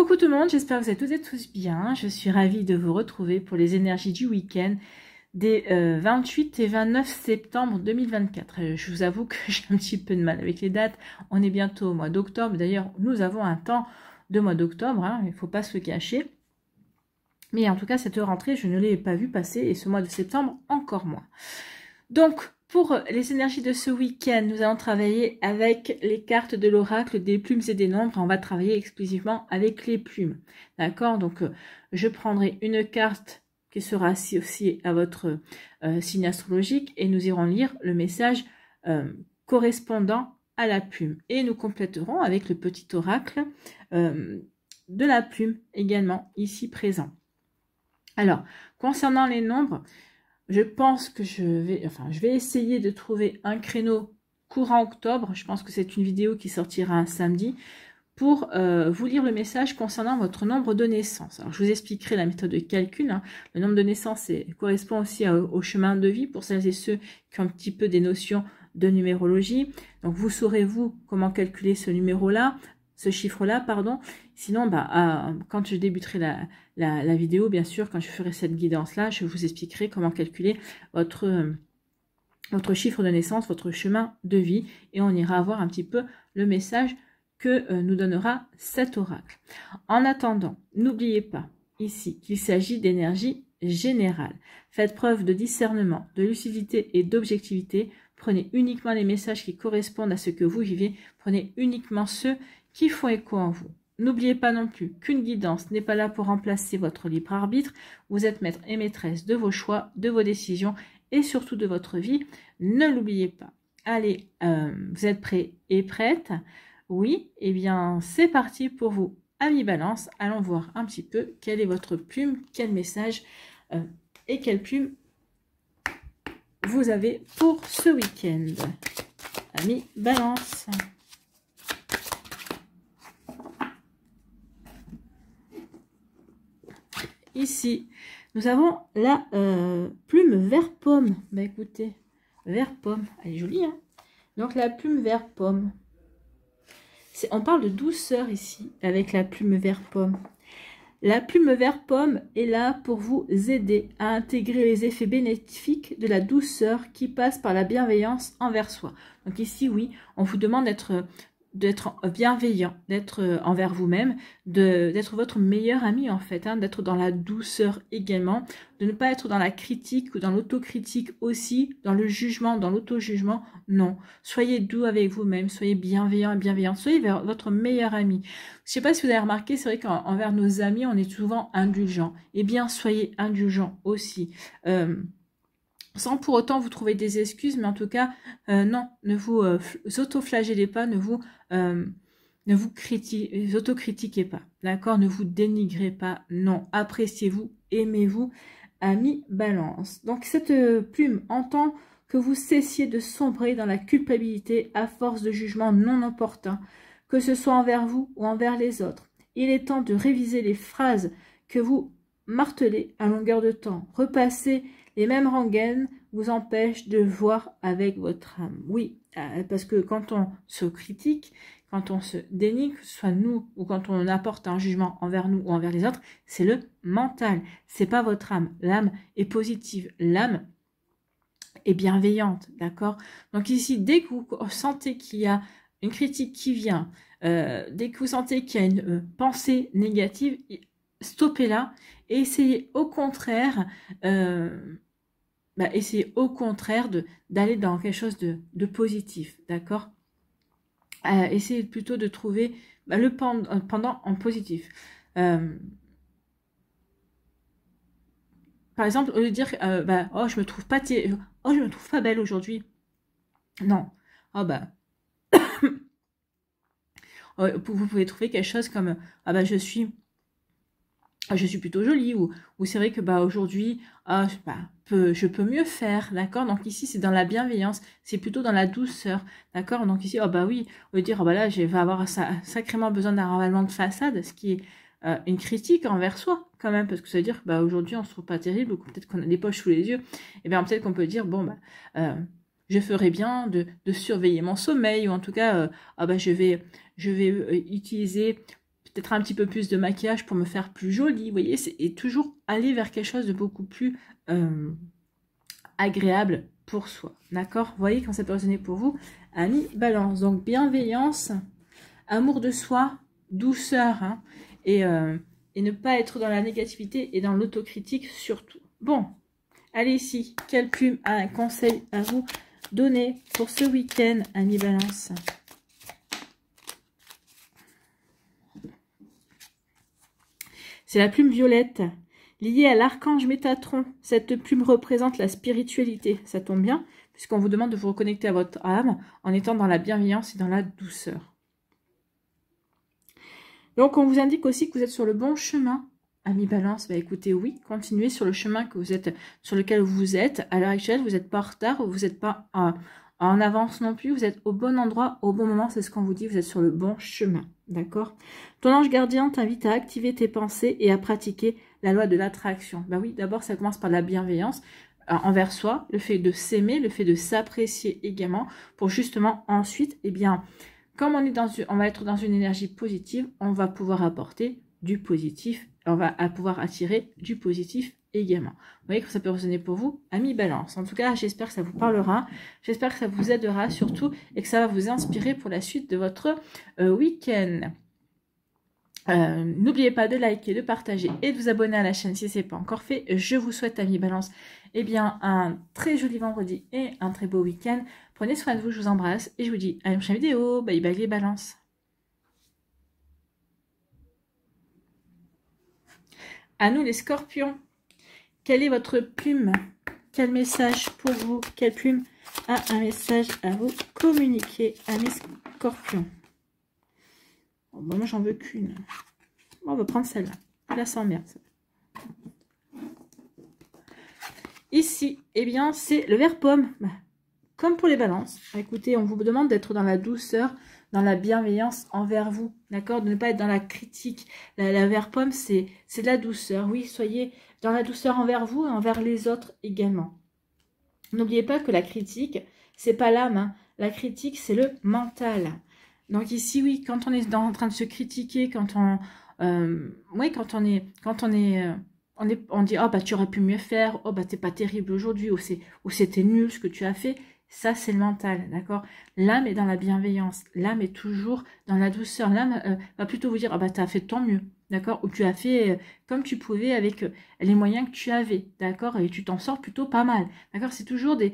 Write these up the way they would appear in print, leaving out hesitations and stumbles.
Coucou tout le monde, j'espère que vous êtes toutes et tous bien. Je suis ravie de vous retrouver pour les énergies du week-end des 28 et 29 septembre 2024. Je vous avoue que j'ai un petit peu de mal avec les dates. On est bientôt au mois d'octobre. D'ailleurs, nous avons un temps de mois d'octobre, hein, il ne faut pas se le cacher. Mais en tout cas, cette rentrée, je ne l'ai pas vue passer et ce mois de septembre, encore moins. Donc, pour les énergies de ce week-end, nous allons travailler avec les cartes de l'oracle des plumes et des nombres. On va travailler exclusivement avec les plumes. D'accord? Donc, je prendrai une carte qui sera associée à votre signe astrologique et nous irons lire le message correspondant à la plume. Et nous compléterons avec le petit oracle de la plume également ici présent. Alors, concernant les nombres, je pense que je vais essayer de trouver un créneau courant octobre. Je pense que c'est une vidéo qui sortira un samedi pour vous lire le message concernant votre nombre de naissance. Alors, je vous expliquerai la méthode de calcul. Hein. Le nombre de naissance correspond aussi au chemin de vie pour celles et ceux qui ont un petit peu des notions de numérologie. Donc, vous saurez, vous, comment calculer ce numéro-là, ce chiffre-là, pardon. Sinon, quand je débuterai la vidéo, bien sûr, quand je ferai cette guidance-là, je vous expliquerai comment calculer votre chiffre de naissance, votre chemin de vie, et on ira voir un petit peu le message que nous donnera cet oracle. En attendant, n'oubliez pas ici qu'il s'agit d'énergie générale. Faites preuve de discernement, de lucidité et d'objectivité. Prenez uniquement les messages qui correspondent à ce que vous vivez. Prenez uniquement ceux qui font écho en vous. N'oubliez pas non plus qu'une guidance n'est pas là pour remplacer votre libre arbitre. Vous êtes maître et maîtresse de vos choix, de vos décisions et surtout de votre vie. Ne l'oubliez pas. Allez, vous êtes prêts et prêtes? Oui, eh bien c'est parti pour vous, amis Balance. Allons voir un petit peu quelle est votre plume, quel message et quelle plume vous avez pour ce week-end. Amis Balance. Ici, nous avons la plume vert pomme. Bah écoutez, vert pomme, elle est jolie, hein. Donc la plume vert pomme. On parle de douceur ici, avec la plume vert pomme. La plume vert pomme est là pour vous aider à intégrer les effets bénéfiques de la douceur qui passe par la bienveillance envers soi. Donc ici, oui, on vous demande d'être bienveillant, d'être envers vous-même, d'être votre meilleur ami en fait, hein, d'être dans la douceur également, de ne pas être dans la critique ou dans l'autocritique aussi, dans le jugement, dans l'auto-jugement, non. Soyez doux avec vous-même, soyez bienveillant et bienveillante, soyez votre meilleur ami. Je ne sais pas si vous avez remarqué, c'est vrai qu'envers nos amis, on est souvent indulgent. Eh bien, soyez indulgent aussi. Sans pour autant vous trouver des excuses, mais en tout cas, non, ne vous auto-flagellez pas, ne vous autocritiquez pas, d'accord? Ne vous dénigrez pas, non, appréciez-vous, aimez-vous, amis Balance. Donc cette plume entend que vous cessiez de sombrer dans la culpabilité à force de jugements non opportuns, que ce soit envers vous ou envers les autres. Il est temps de réviser les phrases que vous martelez à longueur de temps. Repassez les mêmes rengaines vous empêchent de voir avec votre âme. Oui, parce que quand on se critique, quand on se dénigre, que ce soit nous ou quand on apporte un jugement envers nous ou envers les autres, c'est le mental, c'est pas votre âme. L'âme est positive, l'âme est bienveillante, d'accord? Donc ici, dès que vous sentez qu'il y a une critique qui vient, dès que vous sentez qu'il y a une pensée négative, stoppez-la et essayez au contraire essayez au contraire d'aller dans quelque chose de positif, d'accord? Essayez plutôt de trouver le pendant en positif. Par exemple, au lieu de dire oh je me trouve pas belle aujourd'hui. Non. Oh vous pouvez trouver quelque chose comme je suis plutôt jolie, ou c'est vrai que aujourd'hui je peux mieux faire, d'accord? Donc ici c'est dans la bienveillance, c'est plutôt dans la douceur, d'accord? Donc ici oui, on veut dire là je vais avoir sacrément besoin d'un ravalement de façade, ce qui est une critique envers soi quand même, parce que ça veut dire que aujourd'hui on se trouve pas terrible, ou peut-être qu'on a des poches sous les yeux, et bien peut-être qu'on peut dire je ferais bien de surveiller mon sommeil, ou en tout cas je vais utiliser peut-être un petit peu plus de maquillage pour me faire plus jolie, vous voyez, et toujours aller vers quelque chose de beaucoup plus agréable pour soi, d'accord? Vous voyez quand ça peut résonner pour vous, amis Balance. Donc bienveillance, amour de soi, douceur, hein, et ne pas être dans la négativité et dans l'autocritique surtout. Bon, allez ici, quelle plume a un conseil à vous donner pour ce week-end, amis Balance? C'est la plume violette, liée à l'archange Métatron. Cette plume représente la spiritualité. Ça tombe bien, puisqu'on vous demande de vous reconnecter à votre âme en étant dans la bienveillance et dans la douceur. Donc, on vous indique aussi que vous êtes sur le bon chemin, amis Balance. Bah, écoutez, oui, continuez sur le chemin que vous êtes, sur lequel vous êtes. À l'heure actuelle, vous n'êtes pas en retard, vous n'êtes pas en avance non plus. Vous êtes au bon endroit, au bon moment. C'est ce qu'on vous dit. Vous êtes sur le bon chemin. D'accord? Ton ange gardien t'invite à activer tes pensées et à pratiquer la loi de l'attraction. Ben oui, d'abord, ça commence par la bienveillance envers soi, le fait de s'aimer, le fait de s'apprécier également, pour justement ensuite, eh bien, comme on va être dans une énergie positive, on va pouvoir apporter du positif, on va pouvoir attirer du positif également. Vous voyez que ça peut résonner pour vous, amis Balance. En tout cas, j'espère que ça vous parlera, j'espère que ça vous aidera surtout et que ça va vous inspirer pour la suite de votre week-end. N'oubliez pas de liker, de partager et de vous abonner à la chaîne si ce n'est pas encore fait. Je vous souhaite, amis Balance, eh bien, un très joli vendredi et un très beau week-end. Prenez soin de vous, je vous embrasse et je vous dis à une prochaine vidéo. Bye bye les Balances. À nous les Scorpions, quelle est votre plume? Quel message pour vous? Quelle plume a un message à vous communiquer, amis Scorpions? Bon, moi j'en veux qu'une. Bon, on va prendre celle-là. Elle la sent bien. Ici, eh bien, c'est le vert pomme. Comme pour les Balances. Écoutez, on vous demande d'être dans la douceur, dans la bienveillance envers vous. D'accord? De ne pas être dans la critique. La vert pomme, c'est de la douceur. Oui, soyez dans la douceur envers vous et envers les autres également. N'oubliez pas que la critique, c'est pas l'âme. Hein. La critique, c'est le mental. Donc ici, oui, quand on est en train de se critiquer, quand on dit oh bah tu aurais pu mieux faire, oh bah t'es pas terrible aujourd'hui, ou c'était nul ce que tu as fait, ça c'est le mental, d'accord? L'âme est dans la bienveillance, l'âme est toujours dans la douceur, l'âme va plutôt vous dire oh bah t'as fait de ton mieux, d'accord? Ou tu as fait comme tu pouvais avec les moyens que tu avais, d'accord? Et tu t'en sors plutôt pas mal, d'accord? C'est toujours des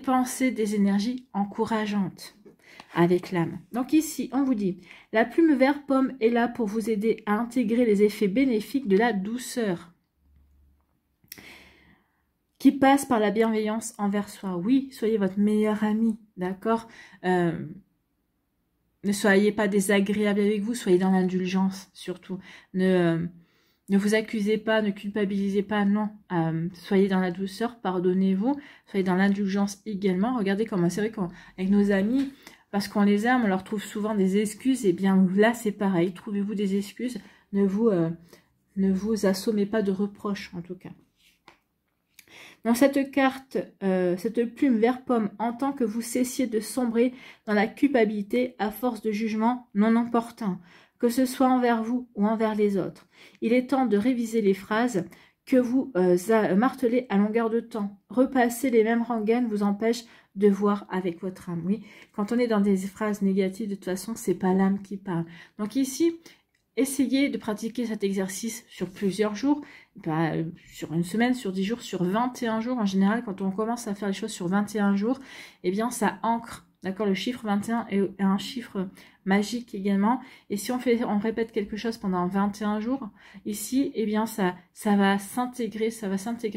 pensées, des énergies encourageantes avec l'âme. Donc ici, on vous dit, la plume vert pomme est là pour vous aider à intégrer les effets bénéfiques de la douceur qui passe par la bienveillance envers soi. Oui, soyez votre meilleur ami, d'accord? Ne soyez pas désagréable avec vous, soyez dans l'indulgence surtout. Ne vous accusez pas, ne culpabilisez pas, non. Soyez dans la douceur, pardonnez-vous, soyez dans l'indulgence également. Regardez comment c'est vrai qu'avec nos amis, parce qu'on les aime, on leur trouve souvent des excuses. Et bien là, c'est pareil. Trouvez-vous des excuses. Ne vous assommez pas de reproches, en tout cas. Dans cette carte, cette plume vert pomme entend que vous cessiez de sombrer dans la culpabilité à force de jugements non opportuns, que ce soit envers vous ou envers les autres. Il est temps de réviser les phrases que vous martelez à longueur de temps. Repasser les mêmes rengaines vous empêche de voir avec votre âme. Oui, quand on est dans des phrases négatives, de toute façon, c'est pas l'âme qui parle. Donc ici, essayez de pratiquer cet exercice sur plusieurs jours, sur une semaine, sur 10 jours, sur 21 jours. En général, quand on commence à faire les choses sur 21 jours, eh bien, ça ancre. D'accord, le chiffre 21 est un chiffre magique également. Et si on répète quelque chose pendant 21 jours, ici, eh bien, ça va s'intégrer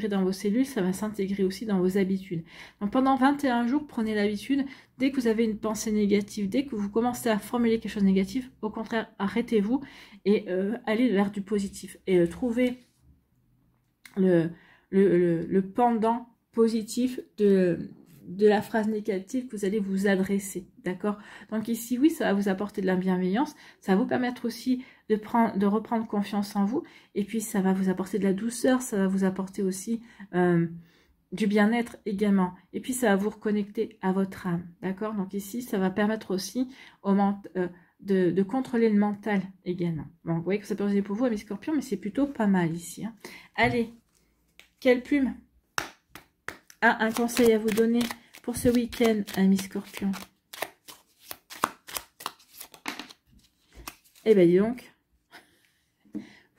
dans vos cellules, ça va s'intégrer aussi dans vos habitudes. Donc, pendant 21 jours, prenez l'habitude, dès que vous avez une pensée négative, dès que vous commencez à formuler quelque chose de négatif, au contraire, arrêtez-vous et allez vers du positif. Et trouvez le pendant positif de la phrase négative que vous allez vous adresser, d'accord? Donc ici, oui, ça va vous apporter de la bienveillance, ça va vous permettre aussi de reprendre confiance en vous, et puis ça va vous apporter de la douceur, ça va vous apporter aussi du bien-être également, et puis ça va vous reconnecter à votre âme, d'accord? Donc ici, ça va permettre aussi de contrôler le mental également. Bon, vous voyez que ça peut résonner pour vous, mes scorpions, mais c'est plutôt pas mal ici. Hein. Allez, quelle plume a un conseil à vous donner pour ce week-end, amis scorpions? Eh bien, dis donc,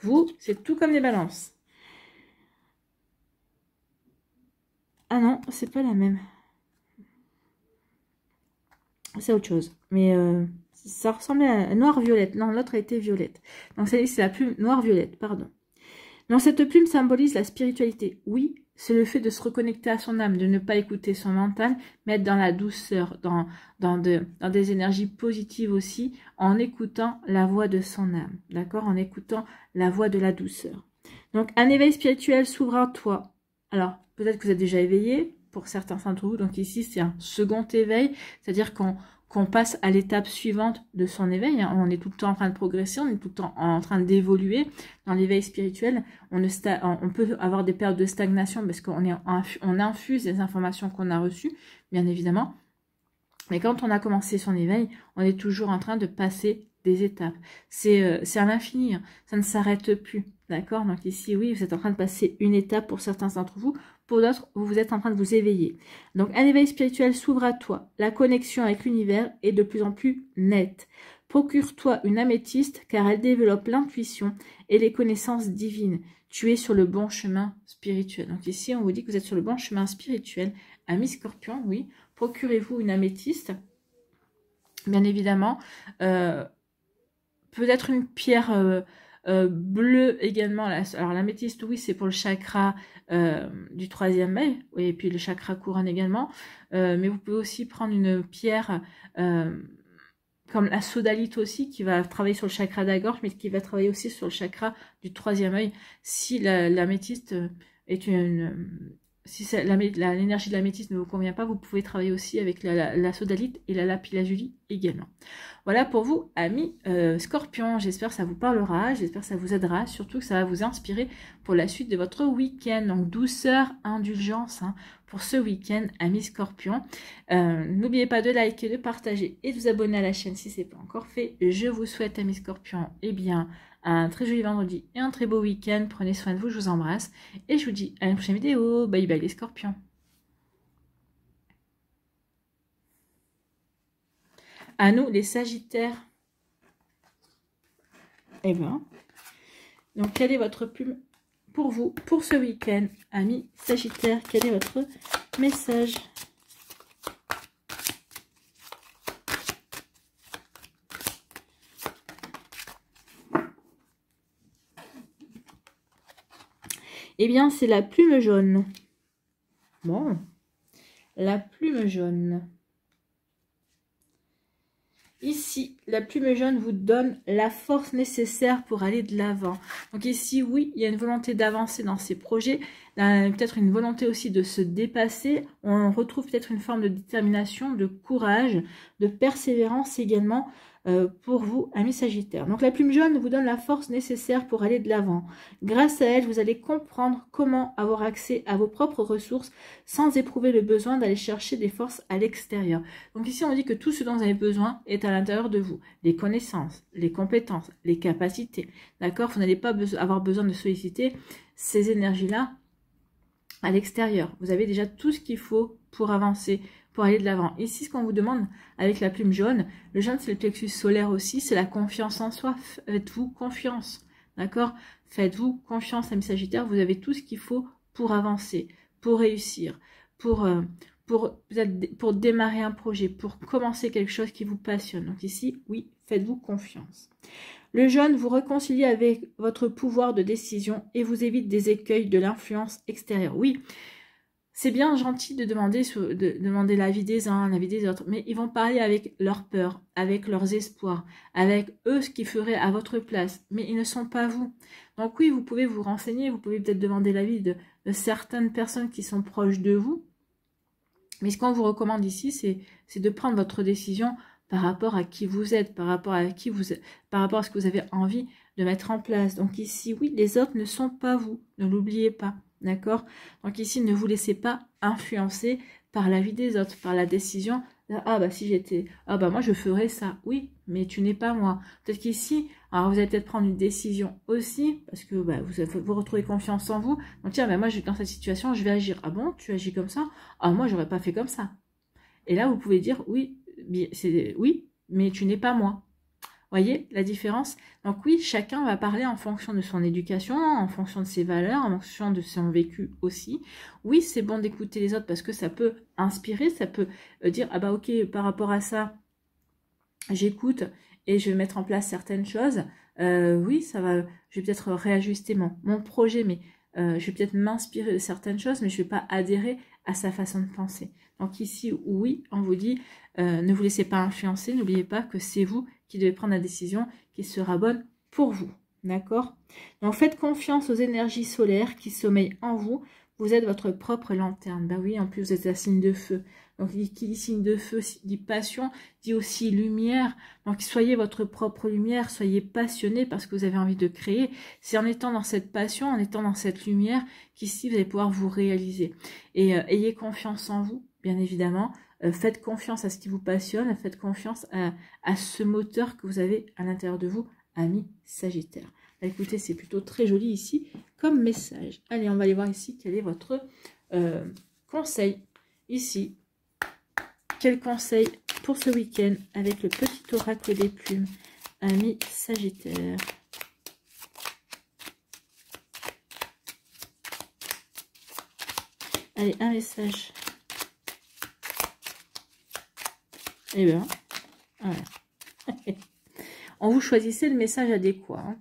vous, c'est tout comme les balances. Ah non, c'est pas la même. C'est autre chose. Mais ça ressemblait à noir-violette. Non, l'autre a été violette. Donc, c'est la plume noir-violette, pardon. Donc, cette plume symbolise la spiritualité. Oui, c'est le fait de se reconnecter à son âme, de ne pas écouter son mental, mais être dans la douceur, dans des énergies positives aussi, en écoutant la voix de son âme. D'accord? En écoutant la voix de la douceur. Donc, un éveil spirituel s'ouvre à toi. Alors, peut-être que vous êtes déjà éveillé, pour certains d'entre vous. Donc ici, c'est un second éveil, c'est-à-dire qu'on passe à l'étape suivante de son éveil. Hein. On est tout le temps en train de progresser, on est tout le temps en train d'évoluer dans l'éveil spirituel. On peut avoir des périodes de stagnation parce on infuse les informations qu'on a reçues, bien évidemment. Mais quand on a commencé son éveil, on est toujours en train de passer des étapes. C'est à l'infini, hein. Ça ne s'arrête plus. D'accord? Donc ici, oui, vous êtes en train de passer une étape pour certains d'entre vous. Pour d'autres, vous êtes en train de vous éveiller. Donc, un éveil spirituel s'ouvre à toi. La connexion avec l'univers est de plus en plus nette. Procure-toi une améthyste car elle développe l'intuition et les connaissances divines. Tu es sur le bon chemin spirituel. Donc ici, on vous dit que vous êtes sur le bon chemin spirituel. Amis scorpions, oui. Procurez-vous une améthyste. Bien évidemment. Peut-être une pierre... bleu également. Alors l'améthyste, oui, c'est pour le chakra du troisième œil, oui, et puis le chakra couronne également. Mais vous pouvez aussi prendre une pierre comme la sodalite aussi, qui va travailler sur le chakra de la gorge, mais qui va travailler aussi sur le chakra du troisième œil. Si l'améthyste est si l'énergie de l'améthyste ne vous convient pas, vous pouvez travailler aussi avec la sodalite et la lapis-lazuli également. Voilà pour vous, amis scorpions. J'espère que ça vous parlera, j'espère que ça vous aidera, surtout que ça va vous inspirer pour la suite de votre week-end. Donc, douceur, indulgence hein, pour ce week-end, amis scorpions. N'oubliez pas de liker, de partager et de vous abonner à la chaîne si ce n'est pas encore fait. Je vous souhaite, amis scorpions, eh bien, un très joli vendredi et un très beau week-end. Prenez soin de vous, je vous embrasse. Et je vous dis à une prochaine vidéo. Bye bye les scorpions. À nous, les sagittaires. Eh bien, donc quelle est votre plume pour vous, pour ce week-end, amis sagittaires? Quel est votre message? Eh bien, c'est la plume jaune. Bon, la plume jaune. Ici, la plume jaune vous donne la force nécessaire pour aller de l'avant. Donc ici, oui, il y a une volonté d'avancer dans ces projets, peut-être une volonté aussi de se dépasser. On retrouve peut-être une forme de détermination, de courage, de persévérance également pour vous, amis sagittaires. Donc la plume jaune vous donne la force nécessaire pour aller de l'avant. Grâce à elle, vous allez comprendre comment avoir accès à vos propres ressources sans éprouver le besoin d'aller chercher des forces à l'extérieur. Donc ici, on dit que tout ce dont vous avez besoin est à l'intérieur de vous. Les connaissances, les compétences, les capacités. D'accord? Vous n'allez pas avoir besoin de solliciter ces énergies-là à l'extérieur. Vous avez déjà tout ce qu'il faut pour avancer, pour aller de l'avant. Ici, ce qu'on vous demande avec la plume jaune, le jaune, c'est le plexus solaire aussi, c'est la confiance en soi. Faites-vous confiance. D'accord? Faites-vous confiance, amis sagittaires. Vous avez tout ce qu'il faut pour avancer, pour réussir, pour démarrer un projet, pour commencer quelque chose qui vous passionne. Donc ici, oui, faites-vous confiance. Le jaune vous réconcilie avec votre pouvoir de décision et vous évite des écueils de l'influence extérieure. Oui, c'est bien gentil de demander l'avis des uns, l'avis des autres, mais ils vont parler avec leurs peurs, avec leurs espoirs, avec eux ce qu'ils feraient à votre place, mais ils ne sont pas vous. Donc oui, vous pouvez vous renseigner, vous pouvez peut-être demander l'avis de certaines personnes qui sont proches de vous, mais ce qu'on vous recommande ici, c'est de prendre votre décision par rapport à qui vous êtes, par rapport à ce que vous avez envie de mettre en place. Donc ici, oui, les autres ne sont pas vous, ne l'oubliez pas, d'accord? Donc ici, ne vous laissez pas influencer par la vie des autres, par la décision, ah bah si j'étais, ah bah moi je ferais ça. Oui, mais tu n'es pas moi. Peut-être qu'ici, alors vous allez peut-être prendre une décision aussi, parce que bah, vous retrouvez confiance en vous. Donc tiens, bah, moi, dans cette situation, je vais agir. Ah bon, tu agis comme ça? Ah, moi, j'aurais pas fait comme ça. Et là, vous pouvez dire, oui, oui, mais tu n'es pas moi. Voyez la différence? Donc oui, chacun va parler en fonction de son éducation, en fonction de ses valeurs, en fonction de son vécu aussi. Oui, c'est bon d'écouter les autres parce que ça peut inspirer, ça peut dire, ah bah ok, par rapport à ça, j'écoute et je vais mettre en place certaines choses. Oui, ça va, je vais peut-être réajuster mon projet, mais je vais peut-être m'inspirer de certaines choses, mais je ne vais pas adhérer à sa façon de penser. Donc ici, oui, on vous dit, ne vous laissez pas influencer, n'oubliez pas que c'est vous qui devez prendre la décision qui sera bonne pour vous. D'accord? Donc faites confiance aux énergies solaires qui sommeillent en vous. Vous êtes votre propre lanterne. Ben oui, en plus vous êtes un signe de feu. Donc qui dit signe de feu dit passion, dit aussi lumière. Donc soyez votre propre lumière, soyez passionné parce que vous avez envie de créer. C'est en étant dans cette passion, en étant dans cette lumière qu'ici vous allez pouvoir vous réaliser. Et ayez confiance en vous, bien évidemment. Faites confiance à ce qui vous passionne, faites confiance à ce moteur que vous avez à l'intérieur de vous, ami Sagittaire. Écoutez, c'est plutôt très joli ici comme message. Allez, on va aller voir ici quel est votre conseil. Ici, quel conseil pour ce week-end avec le petit oracle des plumes, ami Sagittaire. Allez, un message. Eh bien, voilà. On vous choisissez le message adéquat. Hein.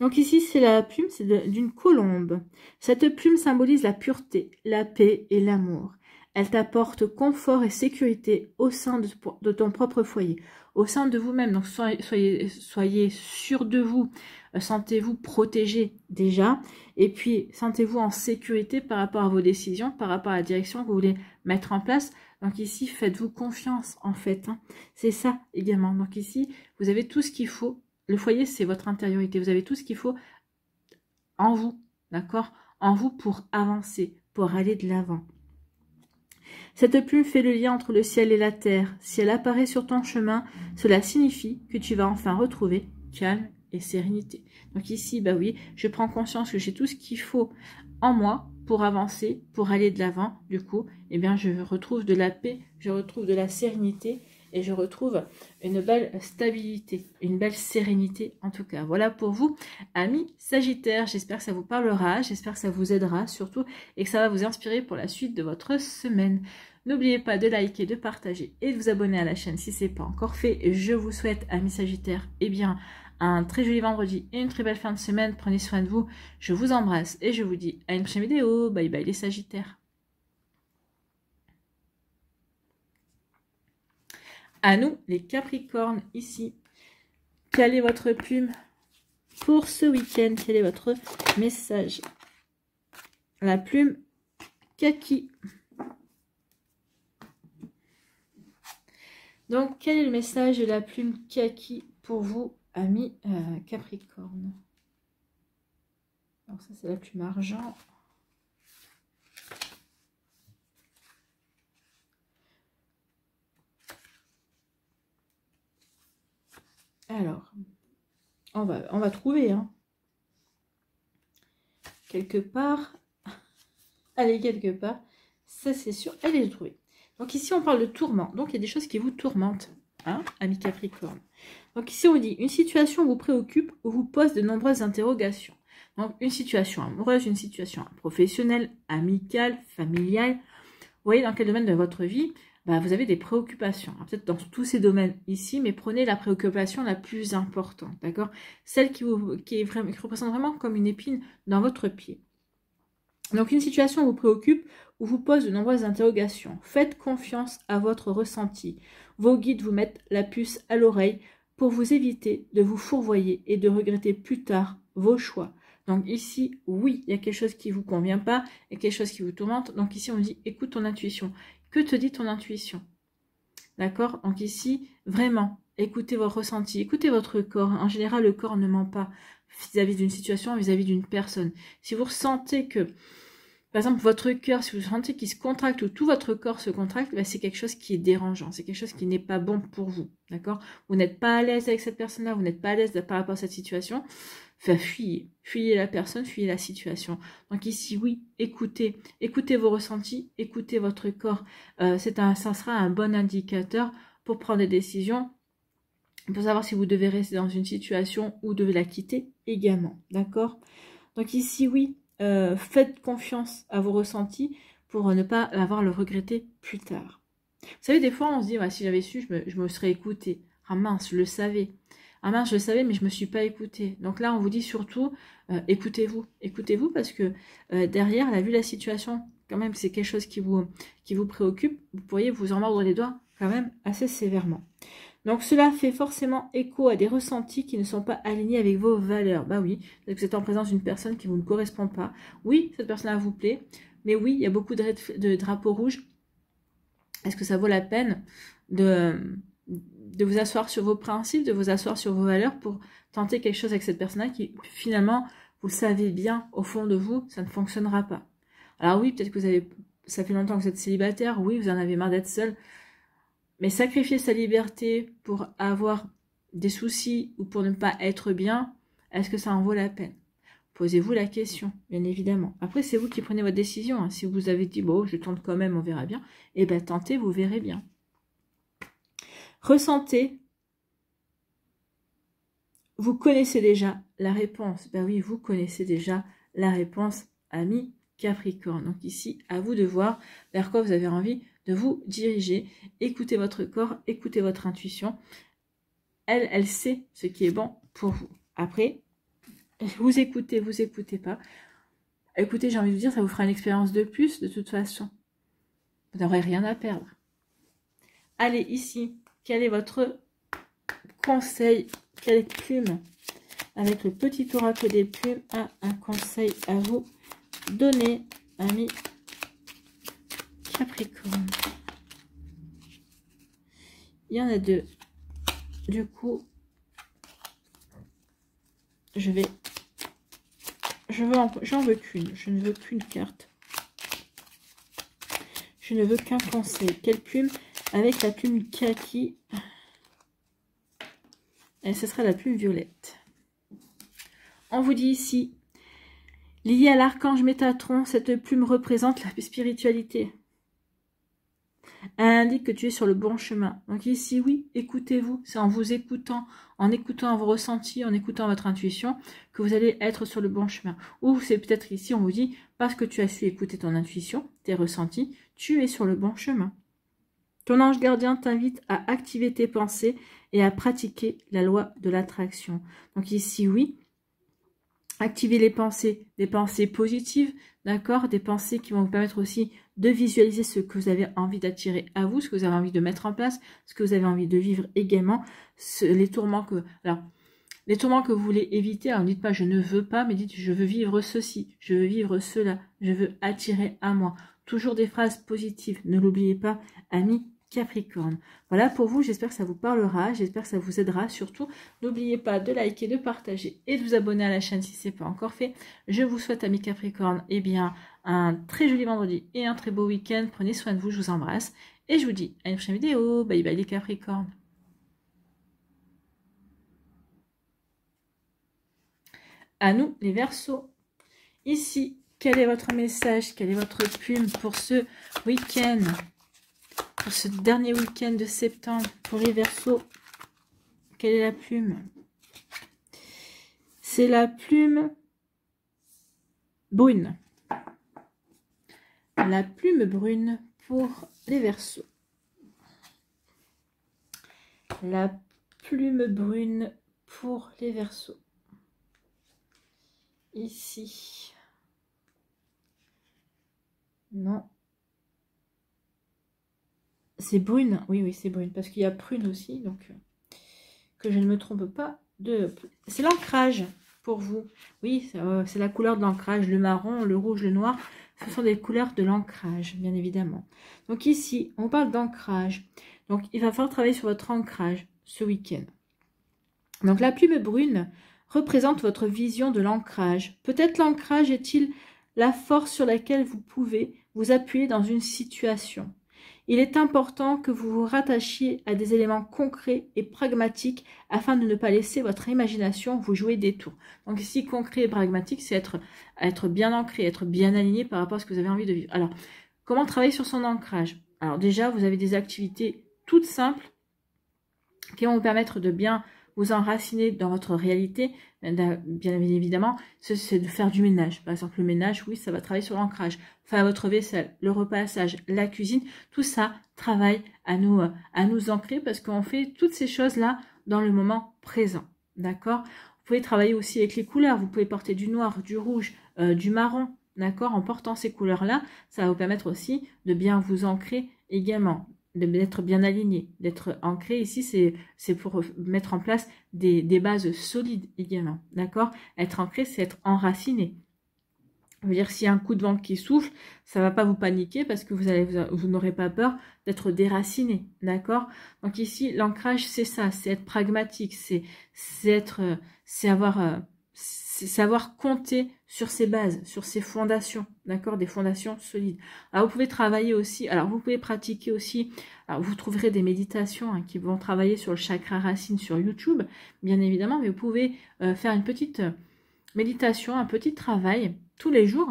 Donc ici, c'est la plume, c'est d'une colombe. Cette plume symbolise la pureté, la paix et l'amour. Elle t'apporte confort et sécurité au sein de ton propre foyer, au sein de vous-même. Donc soyez sûr de vous, sentez-vous protégé déjà. Et puis, sentez-vous en sécurité par rapport à vos décisions, par rapport à la direction que vous voulez mettre en place. Donc ici, faites-vous confiance en fait. Hein. C'est ça également. Donc ici, vous avez tout ce qu'il faut. Le foyer, c'est votre intériorité. Vous avez tout ce qu'il faut en vous, d'accord? En vous pour avancer, pour aller de l'avant. Cette plume fait le lien entre le ciel et la terre. Si elle apparaît sur ton chemin, cela signifie que tu vas enfin retrouver calme et sérénité. Donc ici, bah oui, je prends conscience que j'ai tout ce qu'il faut en moi pour avancer, pour aller de l'avant. Du coup, eh bien, je retrouve de la paix, je retrouve de la sérénité et je retrouve une belle stabilité, une belle sérénité en tout cas. Voilà pour vous, amis Sagittaire. J'espère que ça vous parlera, j'espère que ça vous aidera surtout et que ça va vous inspirer pour la suite de votre semaine. N'oubliez pas de liker, de partager et de vous abonner à la chaîne si ce n'est pas encore fait. Je vous souhaite, amis Sagittaire, eh bien, un très joli vendredi et une très belle fin de semaine. Prenez soin de vous. Je vous embrasse et je vous dis à une prochaine vidéo. Bye bye les Sagittaires. À nous, les Capricornes, ici. Quelle est votre plume pour ce week-end? Quel est votre message? La plume kaki. Donc, quel est le message de la plume kaki pour vous, amis Capricorne? Alors ça, c'est la plume argent. Alors, on va trouver, hein. Quelque part. Allez, quelque part. Ça, c'est sûr. Allez, le trouver. Donc ici, on parle de tourment. Donc, il y a des choses qui vous tourmentent, hein, amis Capricorne. Donc ici, on dit, une situation vous préoccupe ou vous pose de nombreuses interrogations. Donc, une situation amoureuse, une situation professionnelle, amicale, familiale. Vous voyez dans quel domaine de votre vie bah, vous avez des préoccupations. Peut-être dans tous ces domaines ici, mais prenez la préoccupation la plus importante, d'accord? Celle qui représente vraiment comme une épine dans votre pied. Donc, une situation vous préoccupe ou vous pose de nombreuses interrogations. Faites confiance à votre ressenti. Vos guides vous mettent la puce à l'oreille pour vous éviter de vous fourvoyer et de regretter plus tard vos choix. Donc ici, oui, il y a quelque chose qui ne vous convient pas, il y a quelque chose qui vous tourmente. Donc ici, on dit, écoute ton intuition. Que te dit ton intuition? D'accord? Donc ici, vraiment, écoutez vos ressentis, écoutez votre corps. En général, le corps ne ment pas vis-à-vis d'une situation, vis-à-vis d'une personne. Si vous ressentez que par exemple, votre cœur, si vous sentez qu'il se contracte ou tout votre corps se contracte, ben, c'est quelque chose qui est dérangeant, c'est quelque chose qui n'est pas bon pour vous, d'accord? Vous n'êtes pas à l'aise avec cette personne-là, vous n'êtes pas à l'aise par rapport à cette situation, enfin, fuyez la personne, fuyez la situation. Donc ici, oui, écoutez vos ressentis, écoutez votre corps, ça sera un bon indicateur pour prendre des décisions, pour savoir si vous devez rester dans une situation ou devez la quitter également, d'accord? Donc ici, oui, faites confiance à vos ressentis pour ne pas avoir le regretter plus tard. Vous savez, des fois, on se dit, ouais, si j'avais su, je me serais écouté. Ah mince, je le savais. Ah mince, je le savais, mais je ne me suis pas écouté. Donc là, on vous dit surtout, écoutez-vous. Écoutez-vous parce que derrière, vu la situation, quand même, c'est quelque chose qui vous préoccupe, vous pourriez vous en mordre les doigts quand même assez sévèrement. Donc cela fait forcément écho à des ressentis qui ne sont pas alignés avec vos valeurs. Bah oui, vous êtes en présence d'une personne qui vous ne correspond pas. Oui, cette personne-là vous plaît, mais oui, il y a beaucoup de drapeaux rouges. Est-ce que ça vaut la peine de vous asseoir sur vos principes, de vous asseoir sur vos valeurs pour tenter quelque chose avec cette personne-là qui finalement, vous savez bien, au fond de vous, ça ne fonctionnera pas. Alors oui, peut-être que ça fait longtemps que vous êtes célibataire, oui, vous en avez marre d'être seul. Mais sacrifier sa liberté pour avoir des soucis ou pour ne pas être bien, est-ce que ça en vaut la peine? Posez-vous la question, bien évidemment. Après, c'est vous qui prenez votre décision. Hein. Si vous avez dit, bon, je tente quand même, on verra bien, eh bien, tentez, vous verrez bien. Ressentez. Vous connaissez déjà la réponse. Ben oui, vous connaissez déjà la réponse, ami Capricorne. Donc ici, à vous de voir vers quoi vous avez envie de vous diriger. Écoutez votre corps, écoutez votre intuition. Elle sait ce qui est bon pour vous. Après, vous écoutez pas. Écoutez, j'ai envie de vous dire, ça vous fera une expérience de plus, de toute façon. Vous n'aurez rien à perdre. Allez, ici, quel est votre conseil? Quelle plume? Avec le petit oracle des plumes, un conseil à vous donner, ami Capricorne. Il y en a deux. Du coup, j'en veux qu'une. Je ne veux qu'une carte. Je ne veux qu'un conseil. Quelle plume? Avec la plume kaki. Et ce sera la plume violette. On vous dit ici, lié à l'archange Métatron, cette plume représente la spiritualité. Elle indique que tu es sur le bon chemin. Donc ici, oui, écoutez-vous. C'est en vous écoutant, en écoutant vos ressentis, en écoutant votre intuition, que vous allez être sur le bon chemin. Ou c'est peut-être ici, on vous dit, parce que tu as su écouter ton intuition, tes ressentis, tu es sur le bon chemin. Ton ange gardien t'invite à activer tes pensées et à pratiquer la loi de l'attraction. Donc ici, oui, activez les pensées, des pensées positives, d'accord, des pensées qui vont vous permettre aussi de visualiser ce que vous avez envie d'attirer à vous, ce que vous avez envie de mettre en place, ce que vous avez envie de vivre également, les tourments que vous voulez éviter. Alors dites pas je ne veux pas, mais dites je veux vivre ceci, je veux vivre cela, je veux attirer à moi. Toujours des phrases positives, ne l'oubliez pas, amis Capricorne. Voilà pour vous, j'espère que ça vous parlera, j'espère que ça vous aidera. Surtout, n'oubliez pas de liker, de partager et de vous abonner à la chaîne si ce n'est pas encore fait. Je vous souhaite, amis Capricorne, eh bien, un très joli vendredi et un très beau week-end. Prenez soin de vous, je vous embrasse et je vous dis à une prochaine vidéo. Bye bye les Capricornes. À nous les Verseaux. Ici, quel est votre message, quelle est votre plume pour ce week-end? Pour ce dernier week-end de septembre, pour les Verseaux, quelle est la plume? C'est la plume brune. La plume brune pour les Verseaux. La plume brune pour les Verseaux. Ici. Non. C'est brune, oui, c'est brune, parce qu'il y a prune aussi, donc que je ne me trompe pas. C'est l'ancrage pour vous. Oui, c'est la couleur de l'ancrage, le marron, le rouge, le noir, ce sont des couleurs de l'ancrage, bien évidemment. Donc ici, on parle d'ancrage. Donc il va falloir travailler sur votre ancrage ce week-end. Donc la plume brune représente votre vision de l'ancrage. Peut-être l'ancrage est-il la force sur laquelle vous pouvez vous appuyer dans une situation. Il est important que vous vous rattachiez à des éléments concrets et pragmatiques afin de ne pas laisser votre imagination vous jouer des tours. Donc ici, concret et pragmatique, c'est être bien ancré, être bien aligné par rapport à ce que vous avez envie de vivre. Alors, comment travailler sur son ancrage? Alors déjà, vous avez des activités toutes simples qui vont vous permettre de bien vous enraciner dans votre réalité. Bien évidemment, c'est de faire du ménage. Par exemple, le ménage, oui, ça va travailler sur l'ancrage. Faire votre vaisselle, le repassage, la cuisine, tout ça travaille à nous ancrer parce qu'on fait toutes ces choses-là dans le moment présent. D'accord? Vous pouvez travailler aussi avec les couleurs. Vous pouvez porter du noir, du rouge, du marron. D'accord? En portant ces couleurs-là, ça va vous permettre aussi de bien vous ancrer également, d'être bien aligné, d'être ancré. Ici, c'est pour mettre en place des bases solides également. D'accord? Être ancré, c'est être enraciné. Ça veut dire s'il y a un coup de vent qui souffle, ça ne va pas vous paniquer parce que vous n'aurez pas peur d'être déraciné. D'accord? Donc ici, l'ancrage, c'est ça, c'est être pragmatique, c'est savoir compter sur ses bases, sur ses fondations, d'accord, des fondations solides. Alors vous pouvez travailler aussi, alors vous pouvez pratiquer aussi, alors vous trouverez des méditations qui vont travailler sur le chakra racine sur YouTube, bien évidemment, mais vous pouvez faire une petite méditation, un petit travail tous les jours.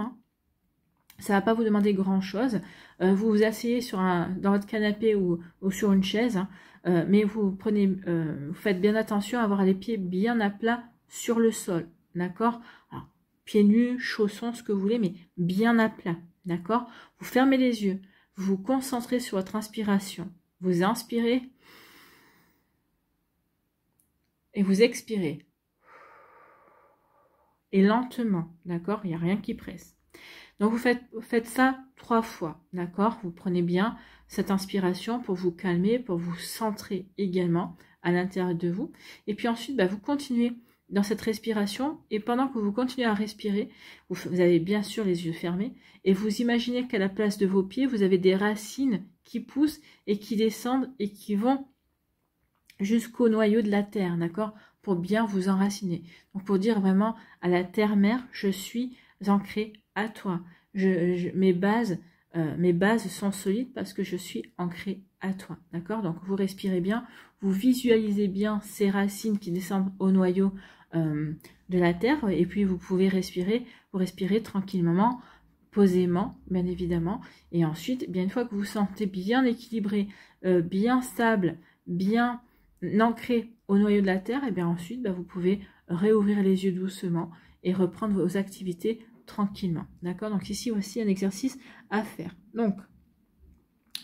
Ça ne va pas vous demander grand chose. Vous vous asseyez dans votre canapé ou sur une chaise, mais vous faites bien attention à avoir les pieds bien à plat sur le sol. D'accord? Alors, pieds nus, chaussons, ce que vous voulez, mais bien à plat. D'accord? Vous fermez les yeux. Vous vous concentrez sur votre inspiration. Vous inspirez et vous expirez. Et lentement. D'accord? Il n'y a rien qui presse. Donc, vous faites ça 3 fois. D'accord? Vous prenez bien cette inspiration pour vous calmer, pour vous centrer également à l'intérieur de vous. Et puis ensuite, vous continuez dans cette respiration, et pendant que vous continuez à respirer, vous avez bien sûr les yeux fermés, et vous imaginez qu'à la place de vos pieds, vous avez des racines qui poussent et qui descendent et qui vont jusqu'au noyau de la terre, d'accord, pour bien vous enraciner. Donc pour dire vraiment à la terre-mère, je suis ancrée à toi. Mes bases sont solides parce que je suis ancrée à toi, d'accord? Donc vous respirez bien, vous visualisez bien ces racines qui descendent au noyau de la terre, et puis vous pouvez vous respirez tranquillement, posément, bien évidemment, et ensuite, bien une fois que vous sentez bien équilibré, bien stable, bien ancré au noyau de la terre, et bien ensuite, vous pouvez réouvrir les yeux doucement et reprendre vos activités tranquillement, d'accord? Donc ici aussi un exercice à faire. Donc,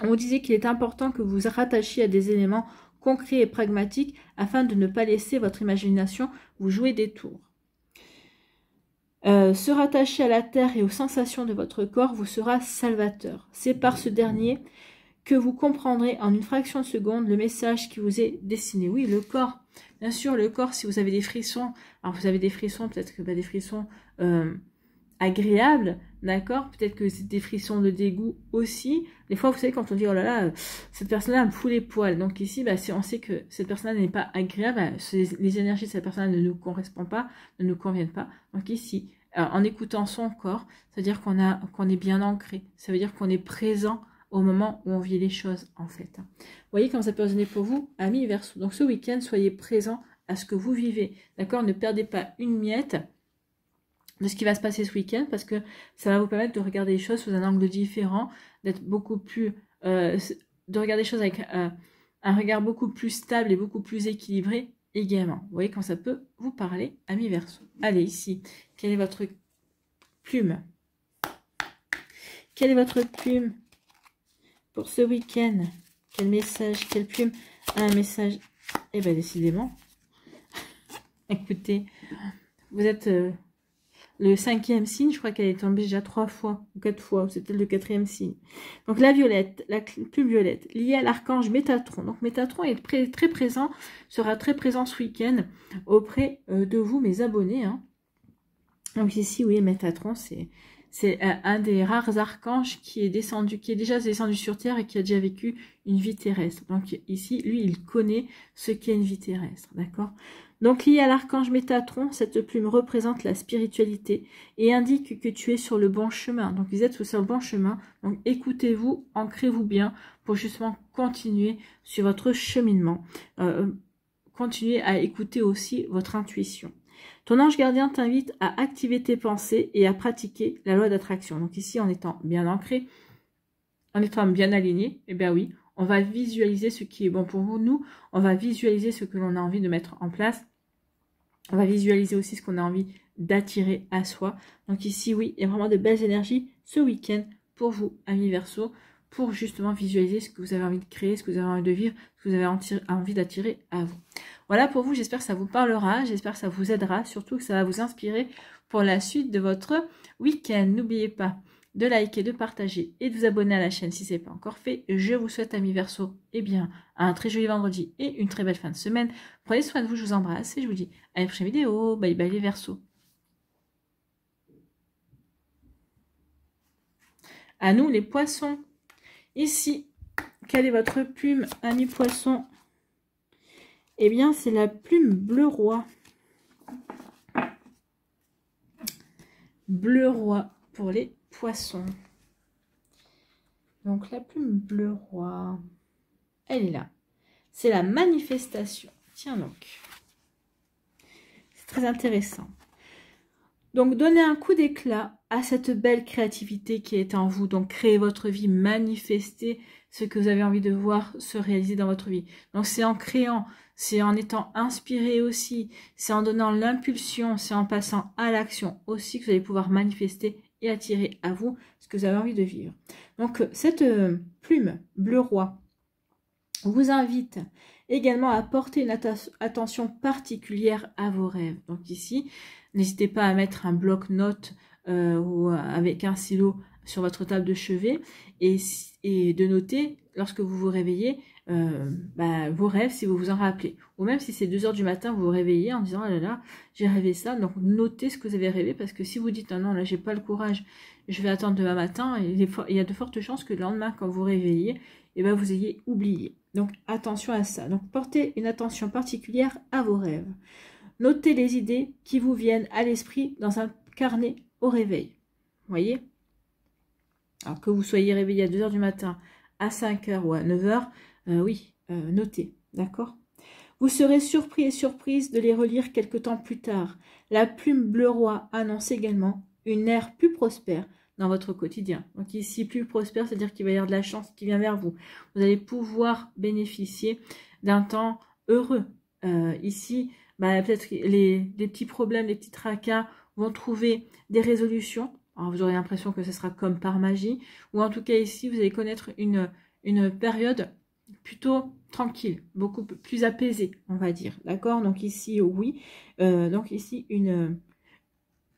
on vous disait qu'il est important que vous vous rattachiez à des éléments concrets et pragmatiques afin de ne pas laisser votre imagination vous jouer des tours. Se rattacher à la terre et aux sensations de votre corps vous sera salvateur. C'est par ce dernier que vous comprendrez en une fraction de seconde le message qui vous est destiné. Oui, le corps. Bien sûr, le corps, si vous avez des frissons, alors vous avez des frissons, peut-être que des frissons agréables, d'accord, peut-être que c'est des frissons de dégoût aussi. Des fois, vous savez, quand on dit, oh là là, cette personne-là me fout les poils. Donc ici, on sait que cette personne-là n'est pas agréable, les énergies de cette personne-là ne nous correspondent pas, ne nous conviennent pas. Donc ici, en écoutant son corps, ça veut dire qu'on est bien ancré, ça veut dire qu'on est présent au moment où on vit les choses, en fait. Vous voyez comment ça peut résonner pour vous, amis Verseau. Donc ce week-end, soyez présents à ce que vous vivez, d'accord? Ne perdez pas une miette de ce qui va se passer ce week-end, parce que ça va vous permettre de regarder les choses sous un angle différent, d'être beaucoup plus, de regarder les choses avec un regard beaucoup plus stable et beaucoup plus équilibré également. Vous voyez quand ça peut vous parler, amis Verseau. Allez, ici, quelle est votre plume? Quelle est votre plume pour ce week-end? Quel message, quelle plume? Un message. Eh bien, décidément. Écoutez, vous êtes le 5e signe, je crois qu'elle est tombée déjà 3 fois ou 4 fois, c'était le 4e signe. Donc la violette, la plume violette, liée à l'archange Métatron. Donc Métatron est très présent, sera très présent ce week-end auprès de vous, mes abonnés. Donc ici, oui, Métatron, C'est un des rares archanges qui est descendu, qui est déjà descendu sur Terre et qui a déjà vécu une vie terrestre. Donc ici, lui, il connaît ce qu'est une vie terrestre, d'accord? Donc lié à l'archange Métatron, cette plume représente la spiritualité et indique que tu es sur le bon chemin. Donc vous êtes sur le bon chemin. Donc écoutez-vous, ancrez-vous bien pour justement continuer sur votre cheminement. Continuez à écouter aussi votre intuition. Ton ange gardien t'invite à activer tes pensées et à pratiquer la loi d'attraction. Donc ici, en étant bien ancré, en étant bien aligné, eh bien oui, on va visualiser ce qui est bon pour vous. Nous, on va visualiser ce que l'on a envie de mettre en place. On va visualiser aussi ce qu'on a envie d'attirer à soi. Donc ici, oui, il y a vraiment de belles énergies ce week-end pour vous, amis Verseau, pour justement visualiser ce que vous avez envie de créer, ce que vous avez envie de vivre, ce que vous avez envie d'attirer à vous. Voilà pour vous, j'espère que ça vous parlera, j'espère que ça vous aidera, surtout que ça va vous inspirer pour la suite de votre week-end. N'oubliez pas de liker, de partager et de vous abonner à la chaîne si ce n'est pas encore fait. Je vous souhaite, amis Verseau, eh bien, un très joli vendredi et une très belle fin de semaine. Prenez soin de vous, je vous embrasse et je vous dis à une prochaine vidéo. Bye bye les Verseaux. À nous les Poissons. Ici, quelle est votre plume, amis Poissons? Eh bien, c'est la plume bleu roi. Bleu roi pour les Poissons. Donc, la plume bleu roi, elle est là. C'est la manifestation. Tiens donc. C'est très intéressant. Donc, donnez un coup d'éclat à cette belle créativité qui est en vous. Donc, créez votre vie, manifestez ce que vous avez envie de voir se réaliser dans votre vie. Donc, c'est en créant, c'est en étant inspiré aussi, c'est en donnant l'impulsion, c'est en passant à l'action aussi que vous allez pouvoir manifester et attirer à vous ce que vous avez envie de vivre. Donc, cette plume bleu roi vous invite également à porter une attention particulière à vos rêves. Donc ici, n'hésitez pas à mettre un bloc-notes ou avec un stylo sur votre table de chevet et de noter lorsque vous vous réveillez vos rêves si vous vous en rappelez. Ou même si c'est 2 h du matin, vous vous réveillez en disant « Ah là là, j'ai rêvé ça ». Donc notez ce que vous avez rêvé parce que si vous dites « Ah non, là j'ai pas le courage, je vais attendre demain matin », il y a de fortes chances que le lendemain quand vous vous réveillez, vous ayez oublié. Donc attention à ça. Donc portez une attention particulière à vos rêves. Notez les idées qui vous viennent à l'esprit dans un carnet au réveil. Vous voyez? Alors que vous soyez réveillé à 2 h du matin, à 5 h ou à 9 h, notez. D'accord? Vous serez surpris et surprise de les relire quelque temps plus tard. La plume bleu roi annonce également une ère plus prospère dans votre quotidien. Donc ici, plus prospère, c'est-à-dire qu'il va y avoir de la chance qui vient vers vous. Vous allez pouvoir bénéficier d'un temps heureux. Ici, peut-être les petits problèmes, les petits tracas vont trouver des résolutions. Alors, vous aurez l'impression que ce sera comme par magie. Ou en tout cas, ici, vous allez connaître une période plutôt tranquille, beaucoup plus apaisée, on va dire. D'accord? Donc ici, oui. Donc ici,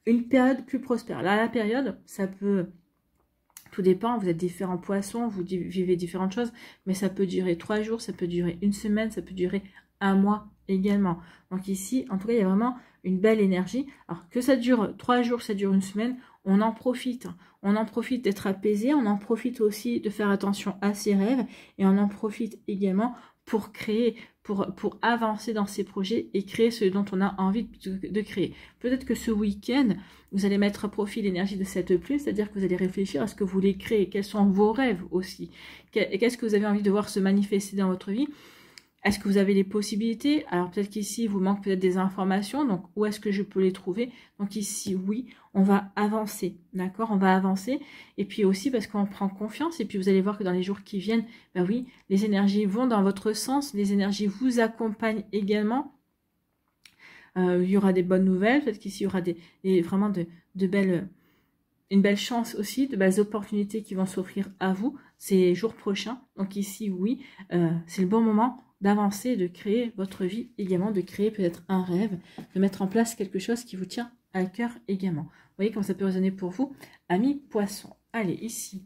une période plus prospère. Là, la période, ça peut... Tout dépend, vous êtes différents poissons, vous vivez différentes choses, mais ça peut durer 3 jours, ça peut durer 1 semaine, ça peut durer 1 mois également. Donc ici, en tout cas, il y a vraiment une belle énergie. Alors que ça dure 3 jours, ça dure 1 semaine, on en profite. On en profite d'être apaisé, on en profite aussi de faire attention à ses rêves, et on en profite également pour créer, pour avancer dans ses projets et créer ce dont on a envie de créer. Peut-être que ce week-end, vous allez mettre à profit l'énergie de cette plume, c'est-à-dire que vous allez réfléchir à ce que vous voulez créer, quels sont vos rêves aussi, qu'est-ce que vous avez envie de voir se manifester dans votre vie. Est-ce que vous avez les possibilités? Alors peut-être qu'ici, il vous manque peut-être des informations, donc où est-ce que je peux les trouver? Donc ici, oui, on va avancer, d'accord? On va avancer, et puis aussi parce qu'on prend confiance, et puis vous allez voir que dans les jours qui viennent, oui, les énergies vont dans votre sens, les énergies vous accompagnent également. Il y aura des bonnes nouvelles, peut-être qu'ici, il y aura vraiment une belle chance aussi, de belles opportunités qui vont s'offrir à vous ces jours prochains. Donc ici, oui, c'est le bon moment d'avancer, de créer votre vie également, de créer peut-être un rêve, de mettre en place quelque chose qui vous tient à cœur également. Vous voyez comment ça peut résonner pour vous, amis poissons. Allez, ici,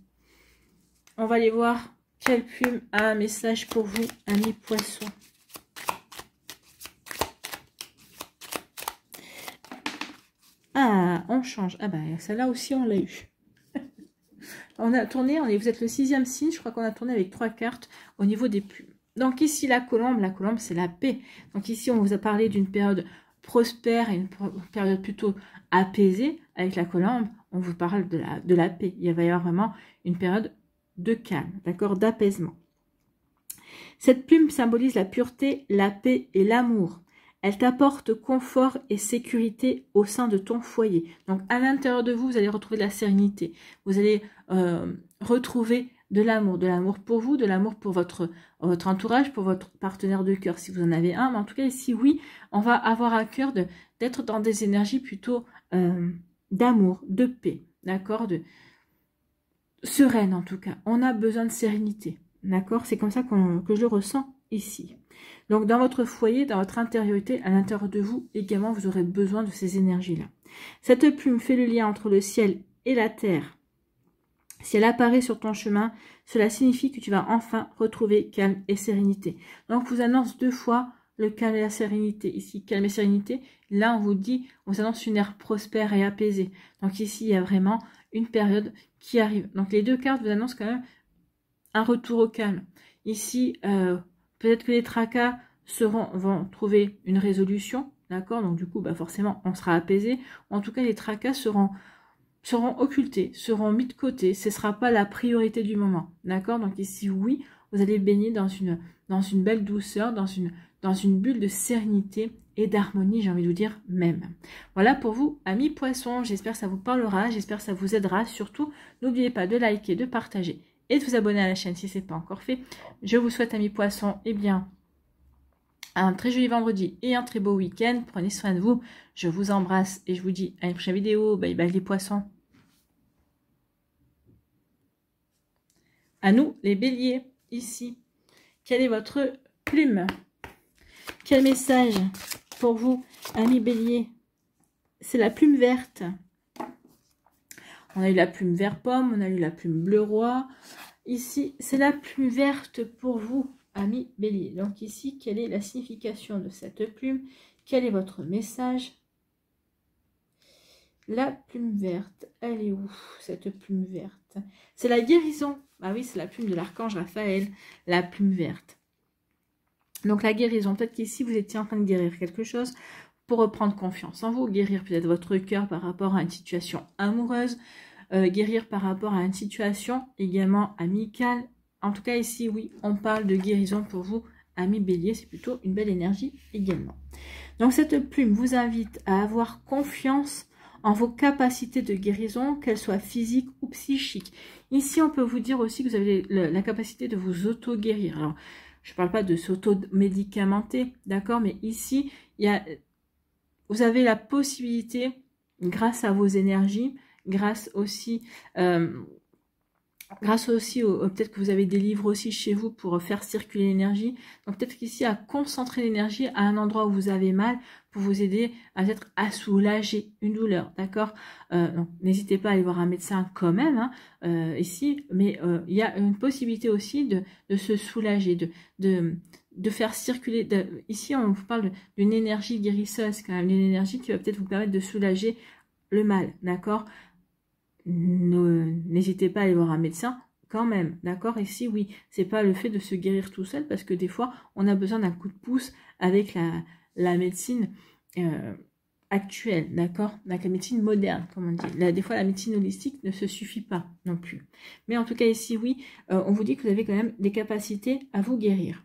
on va aller voir quelle plume a un message pour vous, amis poissons. Ah, on change. Ah celle-là aussi, on l'a eu. On a tourné, vous êtes le 6e signe, je crois qu'on a tourné avec 3 cartes au niveau des plumes. Donc ici, la colombe c'est la paix. Donc ici, on vous a parlé d'une période prospère et une période plutôt apaisée. Avec la colombe, on vous parle de la paix. Il va y avoir vraiment une période de calme, d'accord, d'apaisement. Cette plume symbolise la pureté, la paix et l'amour. Elle t'apporte confort et sécurité au sein de ton foyer. Donc, à l'intérieur de vous, vous allez retrouver de la sérénité. Vous allez retrouver de l'amour pour vous, de l'amour pour votre entourage, pour votre partenaire de cœur, si vous en avez un. Mais en tout cas, ici, oui, on va avoir à cœur d'être dans des énergies plutôt d'amour, de paix, d'accord, de sereine en tout cas. On a besoin de sérénité, d'accord. C'est comme ça que je le ressens ici. Donc, dans votre foyer, dans votre intériorité, à l'intérieur de vous, également, vous aurez besoin de ces énergies-là. Cette plume fait le lien entre le ciel et la terre. Si elle apparaît sur ton chemin, cela signifie que tu vas enfin retrouver calme et sérénité. Donc, vous annonce 2 fois le calme et la sérénité. Ici, calme et sérénité. Là, on vous annonce une ère prospère et apaisée. Donc, ici, il y a vraiment une période qui arrive. Donc, les 2 cartes vous annoncent quand même un retour au calme. Ici, peut-être que les tracas vont trouver une résolution, d'accord. Donc du coup, forcément, on sera apaisé. En tout cas, les tracas seront occultés, seront mis de côté. Ce ne sera pas la priorité du moment, d'accord. Donc ici, oui, vous allez baigner dans une belle douceur, dans une bulle de sérénité et d'harmonie, j'ai envie de vous dire même. Voilà pour vous, amis poissons. J'espère que ça vous parlera, j'espère que ça vous aidera. Surtout, n'oubliez pas de liker, de partager et de vous abonner à la chaîne si ce n'est pas encore fait. Je vous souhaite, amis poissons, un très joli vendredi et un très beau week-end. Prenez soin de vous. Je vous embrasse et je vous dis à une prochaine vidéo. Bye bye les poissons. À nous, les béliers, ici. Quelle est votre plume? Quel message pour vous, amis béliers? C'est la plume verte. On a eu la plume vert pomme, on a eu la plume bleu roi. Ici, c'est la plume verte pour vous, amis bélier. Donc ici, quelle est la signification de cette plume? Quel est votre message? La plume verte, elle est où, cette plume verte? C'est la guérison. Ah oui, c'est la plume de l'archange Raphaël, la plume verte. Donc la guérison, peut-être qu'ici, vous étiez en train de guérir quelque chose pour reprendre confiance en vous, guérir peut-être votre cœur par rapport à une situation amoureuse, guérir par rapport à une situation également amicale. En tout cas ici, oui, on parle de guérison pour vous, amis bélier, c'est plutôt une belle énergie également. Donc cette plume vous invite à avoir confiance en vos capacités de guérison, qu'elles soient physiques ou psychiques. Ici, on peut vous dire aussi que vous avez la capacité de vous auto-guérir. Alors, je ne parle pas de s'auto-médicamenter, d'accord, mais ici, vous avez la possibilité, grâce à vos énergies, grâce aussi peut-être que vous avez des livres aussi chez vous pour faire circuler l'énergie. Donc peut-être qu'ici, à concentrer l'énergie à un endroit où vous avez mal pour vous aider peut-être à soulager une douleur, d'accord. Donc n'hésitez pas à aller voir un médecin quand même, ici, mais il y a une possibilité aussi de se soulager, de faire circuler. Ici, on vous parle d'une énergie guérisseuse, quand même, une énergie qui va peut-être vous permettre de soulager le mal, d'accord. N'hésitez pas à aller voir un médecin quand même, d'accord. Ici, oui, c'est pas le fait de se guérir tout seul, parce que des fois, on a besoin d'un coup de pouce avec la médecine actuelle, d'accord, avec la médecine moderne, comme on dit. Des fois, la médecine holistique ne se suffit pas non plus. Mais en tout cas, ici, oui, on vous dit que vous avez quand même des capacités à vous guérir.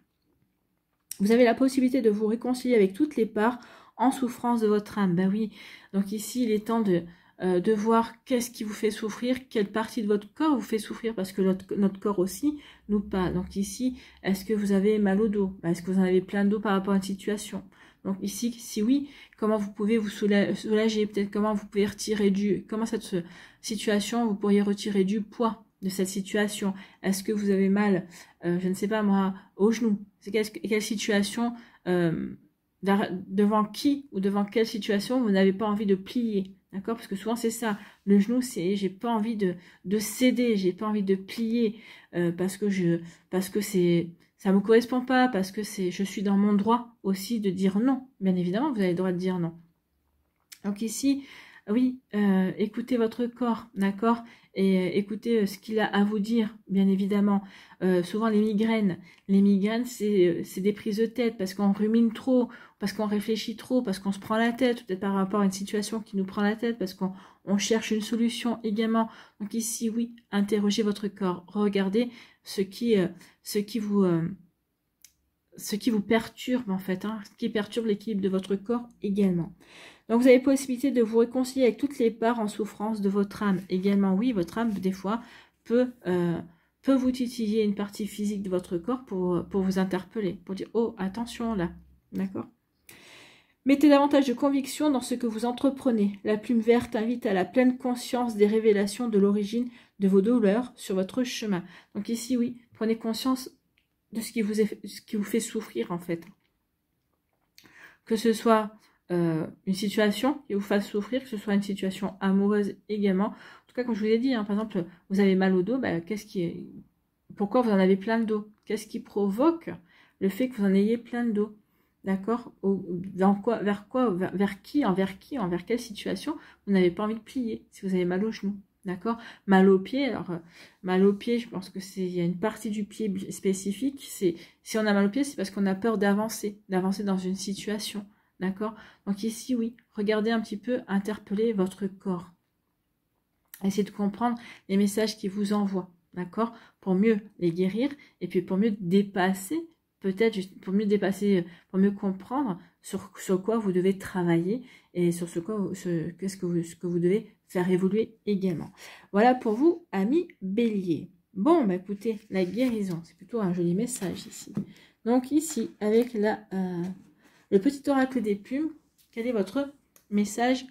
Vous avez la possibilité de vous réconcilier avec toutes les parts en souffrance de votre âme. Ben oui, donc ici, il est temps de voir qu'est-ce qui vous fait souffrir, quelle partie de votre corps vous fait souffrir, parce que notre corps aussi nous parle. Donc ici, est-ce que vous avez mal au dos? Est-ce que vous en avez plein de dos par rapport à une situation? Donc ici, si oui, comment vous pouvez vous soulager? Peut-être comment vous pouvez retirer comment cette situation, vous pourriez retirer du poids de cette situation? Est-ce que vous avez mal, je ne sais pas moi, au genou? C'est quelle situation, devant qui ou devant quelle situation vous n'avez pas envie de plier? D'accord, parce que souvent c'est ça, le genou, c'est j'ai pas envie de céder, j'ai pas envie de plier, parce que ça me correspond pas, parce que je suis dans mon droit aussi de dire non. Bien évidemment, vous avez le droit de dire non. Donc ici, Oui, écoutez votre corps, d'accord? Et écoutez ce qu'il a à vous dire, bien évidemment. Souvent les migraines, c'est des prises de tête parce qu'on rumine trop, parce qu'on réfléchit trop, parce qu'on se prend la tête, peut-être par rapport à une situation qui nous prend la tête, parce qu'on cherche une solution également. Donc ici, oui, interrogez votre corps, regardez ce qui, euh, ce qui vous... euh, ce qui vous perturbe en fait, hein, ce qui perturbe l'équilibre de votre corps également. Donc vous avez possibilité de vous réconcilier avec toutes les parts en souffrance de votre âme. Également, oui, votre âme, des fois, peut vous titiller une partie physique de votre corps pour vous interpeller, pour dire, oh, attention là, d'accord? Mettez davantage de conviction dans ce que vous entreprenez. La plume verte invite à la pleine conscience des révélations de l'origine de vos douleurs sur votre chemin. Donc ici, oui, prenez conscience de ce qui vous fait souffrir en fait. Que ce soit une situation qui vous fasse souffrir, que ce soit une situation amoureuse également. En tout cas, comme je vous ai dit, hein, par exemple, vous avez mal au dos, bah, pourquoi vous en avez plein le dos? Qu'est-ce qui provoque le fait que vous en ayez plein le dos? D'accord? Vers qui, envers quelle situation vous n'avez pas envie de plier si vous avez mal au genou? D'accord? Mal au pied, alors mal au pied, je pense que il y a une partie du pied spécifique. Si on a mal au pied, c'est parce qu'on a peur d'avancer dans une situation. D'accord? Donc ici, oui, regardez un petit peu, interpellez votre corps. Essayez de comprendre les messages qu'il vous envoie. D'accord? Pour mieux les guérir et puis pour mieux dépasser, peut-être pour mieux dépasser, pour mieux comprendre sur quoi vous devez travailler et sur ce que vous devez faire évoluer également. Voilà pour vous, amis bélier. Bon, bah écoutez, la guérison, c'est plutôt un joli message ici. Donc ici, avec le petit oracle des plumes, quel est votre message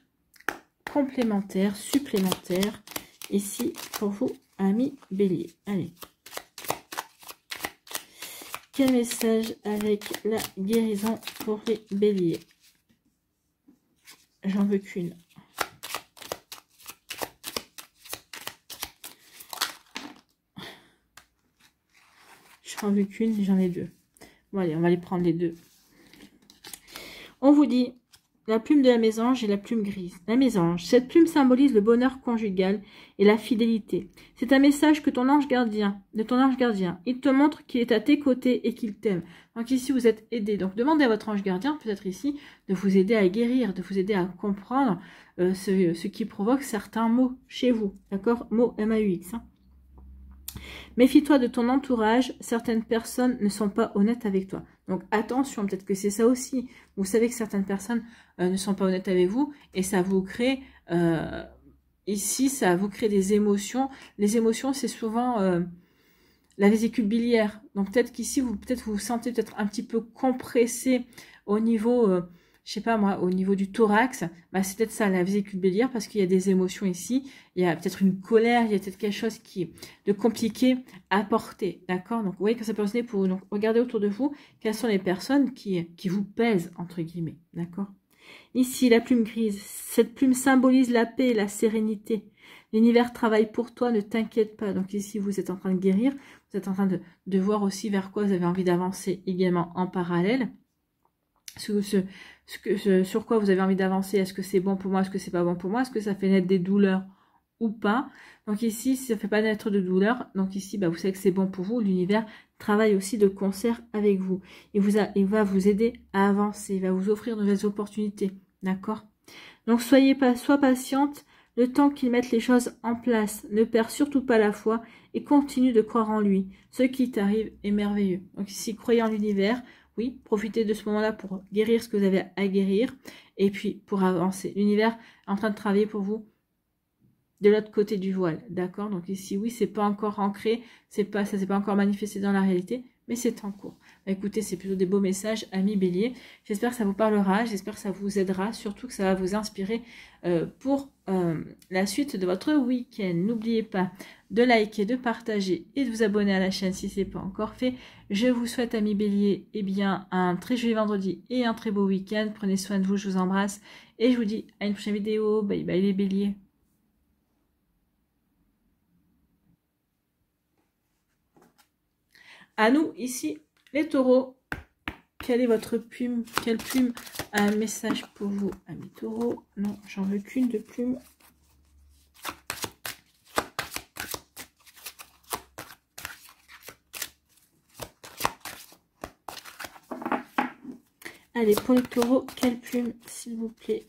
complémentaire, supplémentaire, ici pour vous, amis bélier? Allez. Quel message avec la guérison pour les béliers? J'en veux qu'une. J'en veux qu'une, j'en ai deux. Bon allez, on va les prendre les deux. On vous dit la plume de la mésange et la plume grise. La mésange, cette plume symbolise le bonheur conjugal et la fidélité. C'est un message de ton ange gardien. Il te montre qu'il est à tes côtés et qu'il t'aime. Donc ici, vous êtes aidé. Donc demandez à votre ange gardien, peut-être ici, de vous aider à guérir, de vous aider à comprendre ce qui provoque certains maux chez vous. D'accord? Mots M-A-U-X. Hein. Méfie-toi de ton entourage, certaines personnes ne sont pas honnêtes avec toi. Donc attention, peut-être que c'est ça aussi. Vous savez que certaines personnes ne sont pas honnêtes avec vous et ça vous crée, ici, ça vous crée des émotions. Les émotions, c'est souvent la vésicule biliaire. Donc peut-être qu'ici, vous vous sentez peut-être un petit peu compressé au niveau... je sais pas moi, au niveau du thorax, bah, c'est peut-être ça, la vésicule biliaire, parce qu'il y a des émotions ici, il y a peut-être une colère, il y a peut-être quelque chose de compliqué à porter, d'accord? Donc, vous voyez que ça peut résonner pour vous. Donc, regardez autour de vous, quelles sont les personnes qui vous pèsent, entre guillemets, d'accord? Ici, la plume grise, cette plume symbolise la paix et la sérénité. L'univers travaille pour toi, ne t'inquiète pas. Donc ici, vous êtes en train de guérir, vous êtes en train de voir aussi vers quoi vous avez envie d'avancer également en parallèle. Sur quoi vous avez envie d'avancer, est-ce que c'est bon pour moi, est-ce que c'est pas bon pour moi, est-ce que ça fait naître des douleurs ou pas. Donc ici, si ça ne fait pas naître de douleurs, donc ici, bah, vous savez que c'est bon pour vous, l'univers travaille aussi de concert avec vous. Il va vous aider à avancer, il va vous offrir de nouvelles opportunités, d'accord? Donc sois patiente, le temps qu'il mette les choses en place, ne perds surtout pas la foi et continue de croire en lui. Ce qui t'arrive est merveilleux. Donc ici, croyez en l'univers. Oui, profitez de ce moment-là pour guérir ce que vous avez à guérir et puis pour avancer. L'univers est en train de travailler pour vous de l'autre côté du voile, d'accord? Donc ici, oui, c'est pas encore ancré, ça s'est pas encore manifesté dans la réalité, mais c'est en cours. Bah, écoutez, c'est plutôt des beaux messages, amis bélier. J'espère que ça vous parlera, j'espère que ça vous aidera, surtout que ça va vous inspirer pour la suite de votre week-end. N'oubliez pas de liker, de partager et de vous abonner à la chaîne si ce n'est pas encore fait. Je vous souhaite, amis bélier, eh bien, un très joli vendredi et un très beau week-end. Prenez soin de vous, je vous embrasse et je vous dis à une prochaine vidéo. Bye bye les béliers. À nous, ici, les taureaux. quelle est votre plume? Quelle plume a un message pour vous, amis taureaux? Non, j'en veux qu'une de plume. Allez, pour les taureaux, quelle plume, s'il vous plaît?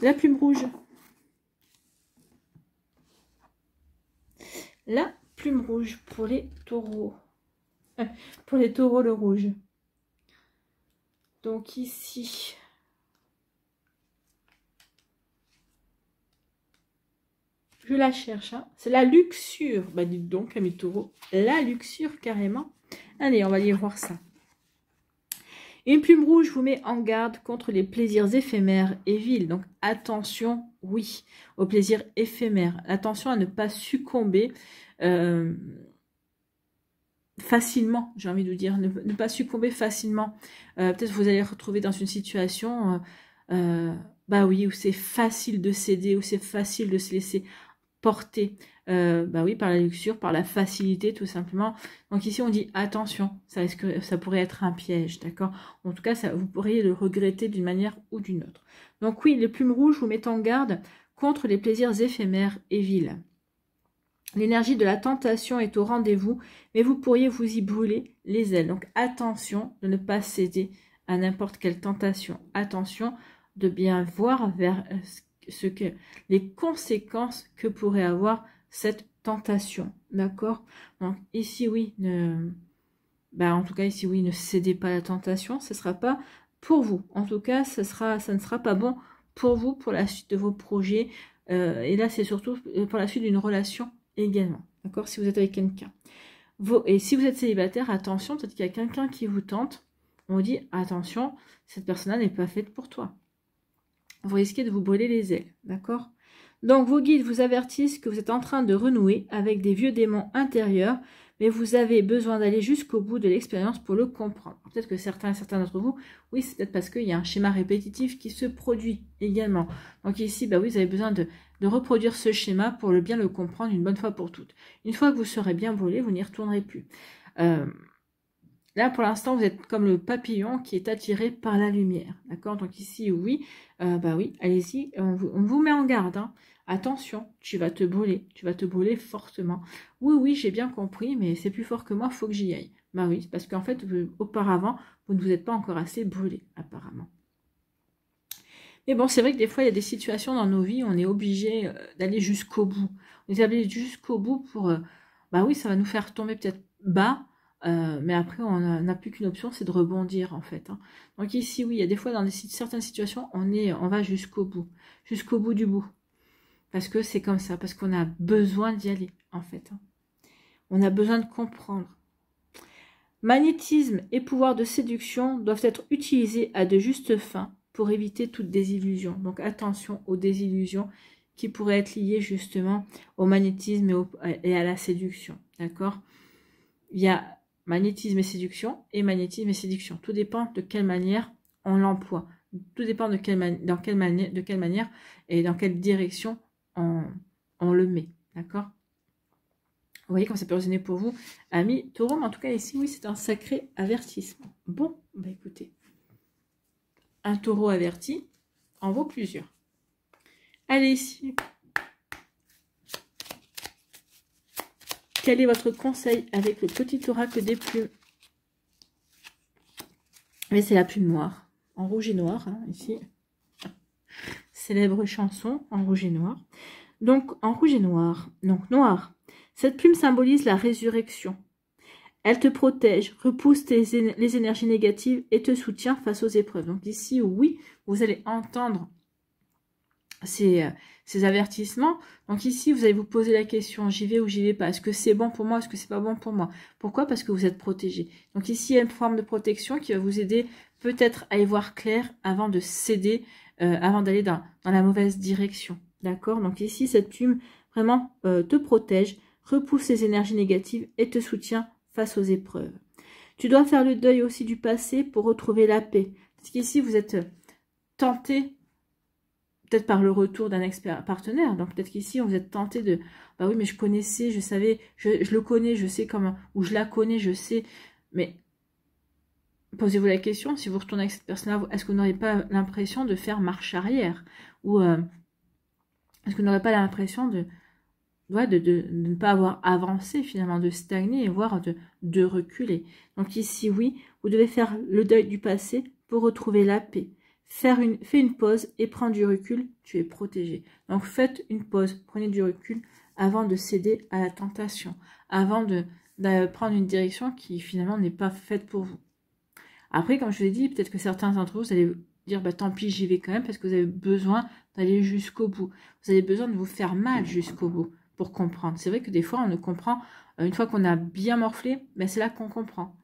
La plume rouge. La plume rouge pour les taureaux. Pour les taureaux, le rouge. Donc ici, je la cherche. Hein. C'est la luxure. Bah dites donc, amis taureaux, la luxure carrément. Allez, on va aller voir ça. Une plume rouge vous met en garde contre les plaisirs éphémères et vils. Donc attention, oui, aux plaisirs éphémères. Attention à ne pas succomber facilement, j'ai envie de dire. Ne pas succomber facilement. Peut-être vous allez retrouver dans une situation, bah oui, où c'est facile de céder, où c'est facile de se laisser porter, bah oui, par la luxure, par la facilité, tout simplement. Donc ici, on dit attention, ça pourrait être un piège, d'accord? En tout cas, vous pourriez le regretter d'une manière ou d'une autre. Donc oui, les plumes rouges vous mettent en garde contre les plaisirs éphémères et vils. L'énergie de la tentation est au rendez-vous, mais vous pourriez vous y brûler les ailes. Donc attention de ne pas céder à n'importe quelle tentation. Attention de bien voir vers les conséquences que pourrait avoir cette tentation. D'accord? Donc ici, oui, en tout cas, ici, oui, ne cédez pas à la tentation. Ce ne sera pas pour vous. En tout cas, ça ne sera pas bon pour vous, pour la suite de vos projets. Et là, c'est surtout pour la suite d'une relation également. D'accord? Si vous êtes avec quelqu'un. Et si vous êtes célibataire, attention, peut-être qu'il y a quelqu'un qui vous tente. On vous dit, attention, cette personne-là n'est pas faite pour toi. Vous risquez de vous brûler les ailes, d'accord? Donc, vos guides vous avertissent que vous êtes en train de renouer avec des vieux démons intérieurs, mais vous avez besoin d'aller jusqu'au bout de l'expérience pour le comprendre. Peut-être que certains d'entre vous, oui, c'est peut-être parce qu'il y a un schéma répétitif qui se produit également. Donc ici, bah oui, vous avez besoin de reproduire ce schéma pour bien le comprendre une bonne fois pour toutes. Une fois que vous serez bien brûlé, vous n'y retournerez plus. Là, pour l'instant, vous êtes comme le papillon qui est attiré par la lumière. D'accord? Donc ici, oui, bah oui, allez-y, on vous met en garde. Hein. Attention, tu vas te brûler fortement. Oui, oui, j'ai bien compris, mais c'est plus fort que moi, il faut que j'y aille. Bah oui, parce qu'en fait, auparavant, vous ne vous êtes pas encore assez brûlé, apparemment. Mais bon, c'est vrai que des fois, il y a des situations dans nos vies où on est obligé d'aller jusqu'au bout. On est obligé jusqu'au bout pour... bah oui, ça va nous faire tomber peut-être bas, mais après, on n'a plus qu'une option, c'est de rebondir, en fait. Hein. Donc ici, oui, il y a des fois, dans certaines situations, on va jusqu'au bout du bout. Parce que c'est comme ça, parce qu'on a besoin d'y aller, en fait. Hein. On a besoin de comprendre. Magnétisme et pouvoir de séduction doivent être utilisés à de justes fins pour éviter toute désillusion. Donc attention aux désillusions qui pourraient être liées justement au magnétisme et à la séduction. D'accord? Il y a magnétisme et séduction et magnétisme et séduction. Tout dépend de quelle manière on l'emploie. Tout dépend de quelle manière et dans quelle direction on le met. D'accord? Vous voyez comme ça peut résonner pour vous, amis taureaux. Mais en tout cas, ici, oui, c'est un sacré avertissement. Bon, bah écoutez, un taureau averti en vaut plusieurs. Allez, ici. Quel est votre conseil avec le petit oracle des plumes? Mais c'est la plume noire, en rouge et noir, hein, ici. Célèbre chanson en rouge et noir. Donc, en rouge et noir, donc noir. Cette plume symbolise la résurrection. Elle te protège, repousse les énergies négatives et te soutient face aux épreuves. Donc ici, oui, vous allez entendre ces avertissements. Donc ici, vous allez vous poser la question, j'y vais ou j'y vais pas? Est-ce que c'est bon pour moi? Est-ce que c'est pas bon pour moi? Pourquoi? Parce que vous êtes protégé. Donc ici, il y a une forme de protection qui va vous aider peut-être à y voir clair avant de céder, avant d'aller dans la mauvaise direction. D'accord? Donc ici, cette plume vraiment te protège, repousse les énergies négatives et te soutient face aux épreuves. Tu dois faire le deuil aussi du passé pour retrouver la paix. Parce qu'ici, vous êtes tenté, peut-être par le retour d'un ex-partenaire. Donc peut-être qu'ici, vous êtes tenté de... Bah oui, mais je connaissais, je savais, je le connais, je sais comment... Ou je la connais, je sais Mais posez-vous la question, si vous retournez avec cette personne-là, est-ce que vous n'aurez pas l'impression de faire marche arrière? Ou est-ce que vous n'aurez pas l'impression de ne pas avoir avancé finalement, de stagner et voire de reculer? Donc ici, oui, vous devez faire le deuil du passé pour retrouver la paix. Fais une pause et prends du recul, tu es protégé. Donc faites une pause, prenez du recul avant de céder à la tentation, avant de prendre une direction qui finalement n'est pas faite pour vous. Après, comme je vous l'ai dit, peut-être que certains d'entre vous allez dire, bah tant pis, j'y vais quand même, parce que vous avez besoin d'aller jusqu'au bout. Vous avez besoin de vous faire mal jusqu'au bout pour comprendre. C'est vrai que des fois, on ne comprend, une fois qu'on a bien morflé, ben c'est là qu'on comprend.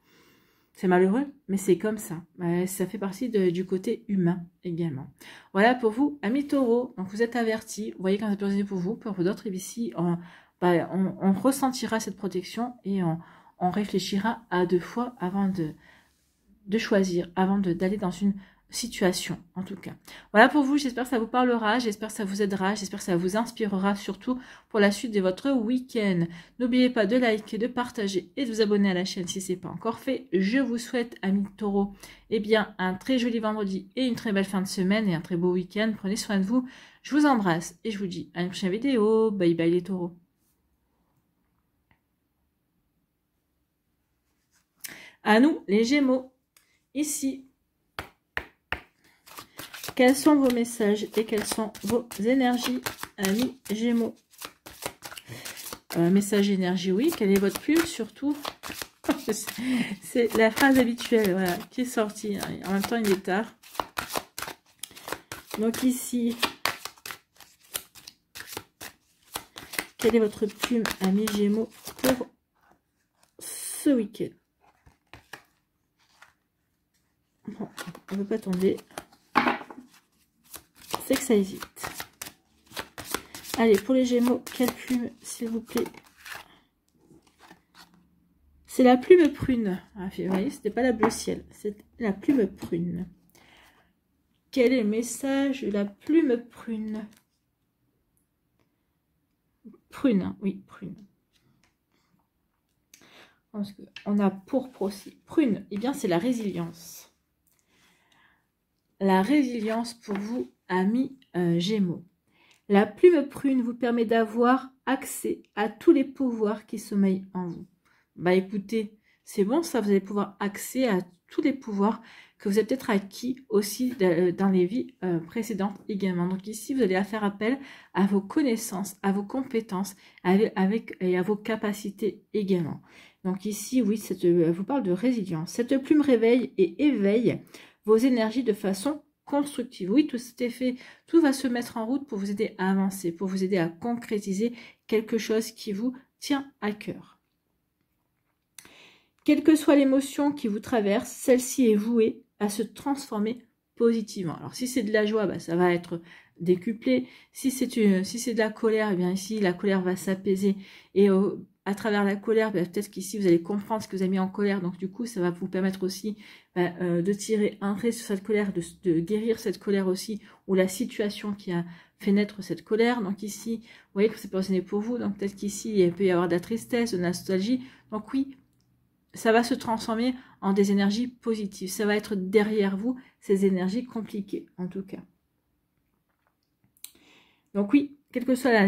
C'est malheureux, mais c'est comme ça. Ça fait partie du côté humain également. Voilà pour vous, amis taureaux. Donc vous êtes avertis. Vous voyez quand ça peut résonner pour vous d'autres, ici, on ressentira cette protection et on réfléchira à 2 fois avant de choisir, avant d'aller dans une situation, en tout cas. Voilà pour vous, j'espère que ça vous parlera, j'espère que ça vous aidera, j'espère que ça vous inspirera, surtout pour la suite de votre week-end. N'oubliez pas de liker, de partager et de vous abonner à la chaîne si ce n'est pas encore fait. Je vous souhaite, amis taureaux, eh bien, un très joli vendredi et une très belle fin de semaine et un très beau week-end. Prenez soin de vous, je vous embrasse et je vous dis à une prochaine vidéo. Bye bye les taureaux. À nous, les Gémeaux. Ici, quels sont vos messages et quelles sont vos énergies, amis Gémeaux? Message énergie, oui. Quelle est votre plume, surtout? C'est la phrase habituelle, voilà, qui est sortie. En même temps, il est tard. Donc ici, quelle est votre plume, amis Gémeaux, pour ce week-end? Bon, on ne peut pas tomber. C'est que ça hésite. Allez, pour les Gémeaux, quelle plume, s'il vous plaît? C'est la plume prune. Ah, vous voyez, c'était pas la bleu ciel, c'est la plume prune. Quel est le message de la plume prune? Prune, hein, oui, prune. Parce qu'on a pourpre aussi. Prune, eh bien, c'est la résilience. La résilience pour vous, amis Gémeaux. La plume prune vous permet d'avoir accès à tous les pouvoirs qui sommeillent en vous. Bah écoutez, c'est bon ça, vous allez pouvoir accès à tous les pouvoirs que vous avez peut-être acquis aussi dans les vies précédentes également. Donc ici, vous allez faire appel à vos connaissances, à vos compétences et à vos capacités également. Donc ici, oui, je vous parle de résilience. Cette plume réveille et éveille vos énergies de façon constructive. Oui, tout cet effet, tout va se mettre en route pour vous aider à avancer, pour vous aider à concrétiser quelque chose qui vous tient à cœur. Quelle que soit l'émotion qui vous traverse, celle-ci est vouée à se transformer positivement. Alors si c'est de la joie, bah, ça va être décuplé. Si c'est de la colère, eh bien ici la colère va s'apaiser et à travers la colère, bah, peut-être qu'ici vous allez comprendre ce que vous avez mis en colère, donc du coup ça va vous permettre aussi de tirer un trait sur cette colère, de guérir cette colère aussi, ou la situation qui a fait naître cette colère. Donc ici, vous voyez que c'est pas positionné pour vous, donc peut-être qu'ici il peut y avoir de la tristesse, de la nostalgie. Donc oui, ça va se transformer en des énergies positives. Ça va être derrière vous, ces énergies compliquées, en tout cas. Donc oui, quelle que soit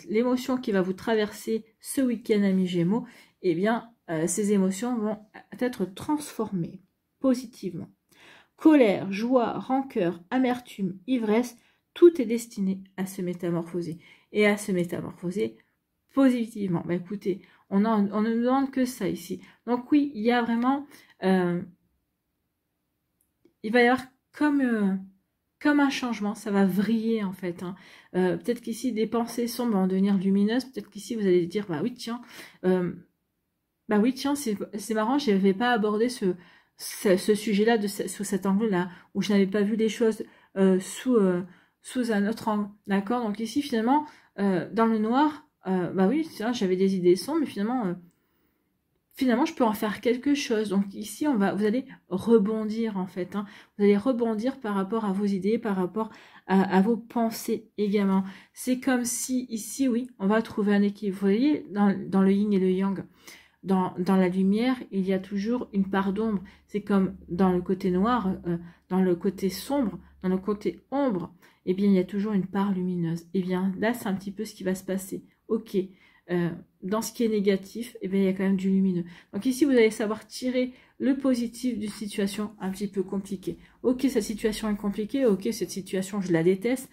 l'émotion qui va vous traverser ce week-end, amis Gémeaux, eh bien, ces émotions vont être transformées positivement. Colère, joie, rancœur, amertume, ivresse, tout est destiné à se métamorphoser. Et à se métamorphoser positivement. Bah, écoutez, on ne demande que ça ici. Donc oui, il y a vraiment... il va y avoir comme un changement, ça va vriller en fait. Hein. Peut-être qu'ici, des pensées sombres vont devenir lumineuses. Peut-être qu'ici, vous allez dire, bah oui, tiens, c'est marrant, je n'avais pas abordé ce sujet-là sous cet angle-là, où je n'avais pas vu les choses sous un autre angle. D'accord? Donc ici, finalement, dans le noir, bah oui, j'avais des idées sombres, mais finalement, je peux en faire quelque chose. Donc ici, vous allez rebondir en fait. Hein. Vous allez rebondir par rapport à vos idées, par rapport à vos pensées également. C'est comme si ici, oui, on va trouver un équilibre. Vous voyez, dans le yin et le yang, dans la lumière, il y a toujours une part d'ombre. C'est comme dans le côté noir, dans le côté sombre, dans le côté ombre, eh bien, il y a toujours une part lumineuse. Eh bien, là, c'est un petit peu ce qui va se passer. Ok, dans ce qui est négatif, eh bien, il y a quand même du lumineux. Donc ici, vous allez savoir tirer le positif d'une situation un petit peu compliquée. Ok, cette situation est compliquée, ok, cette situation, je la déteste,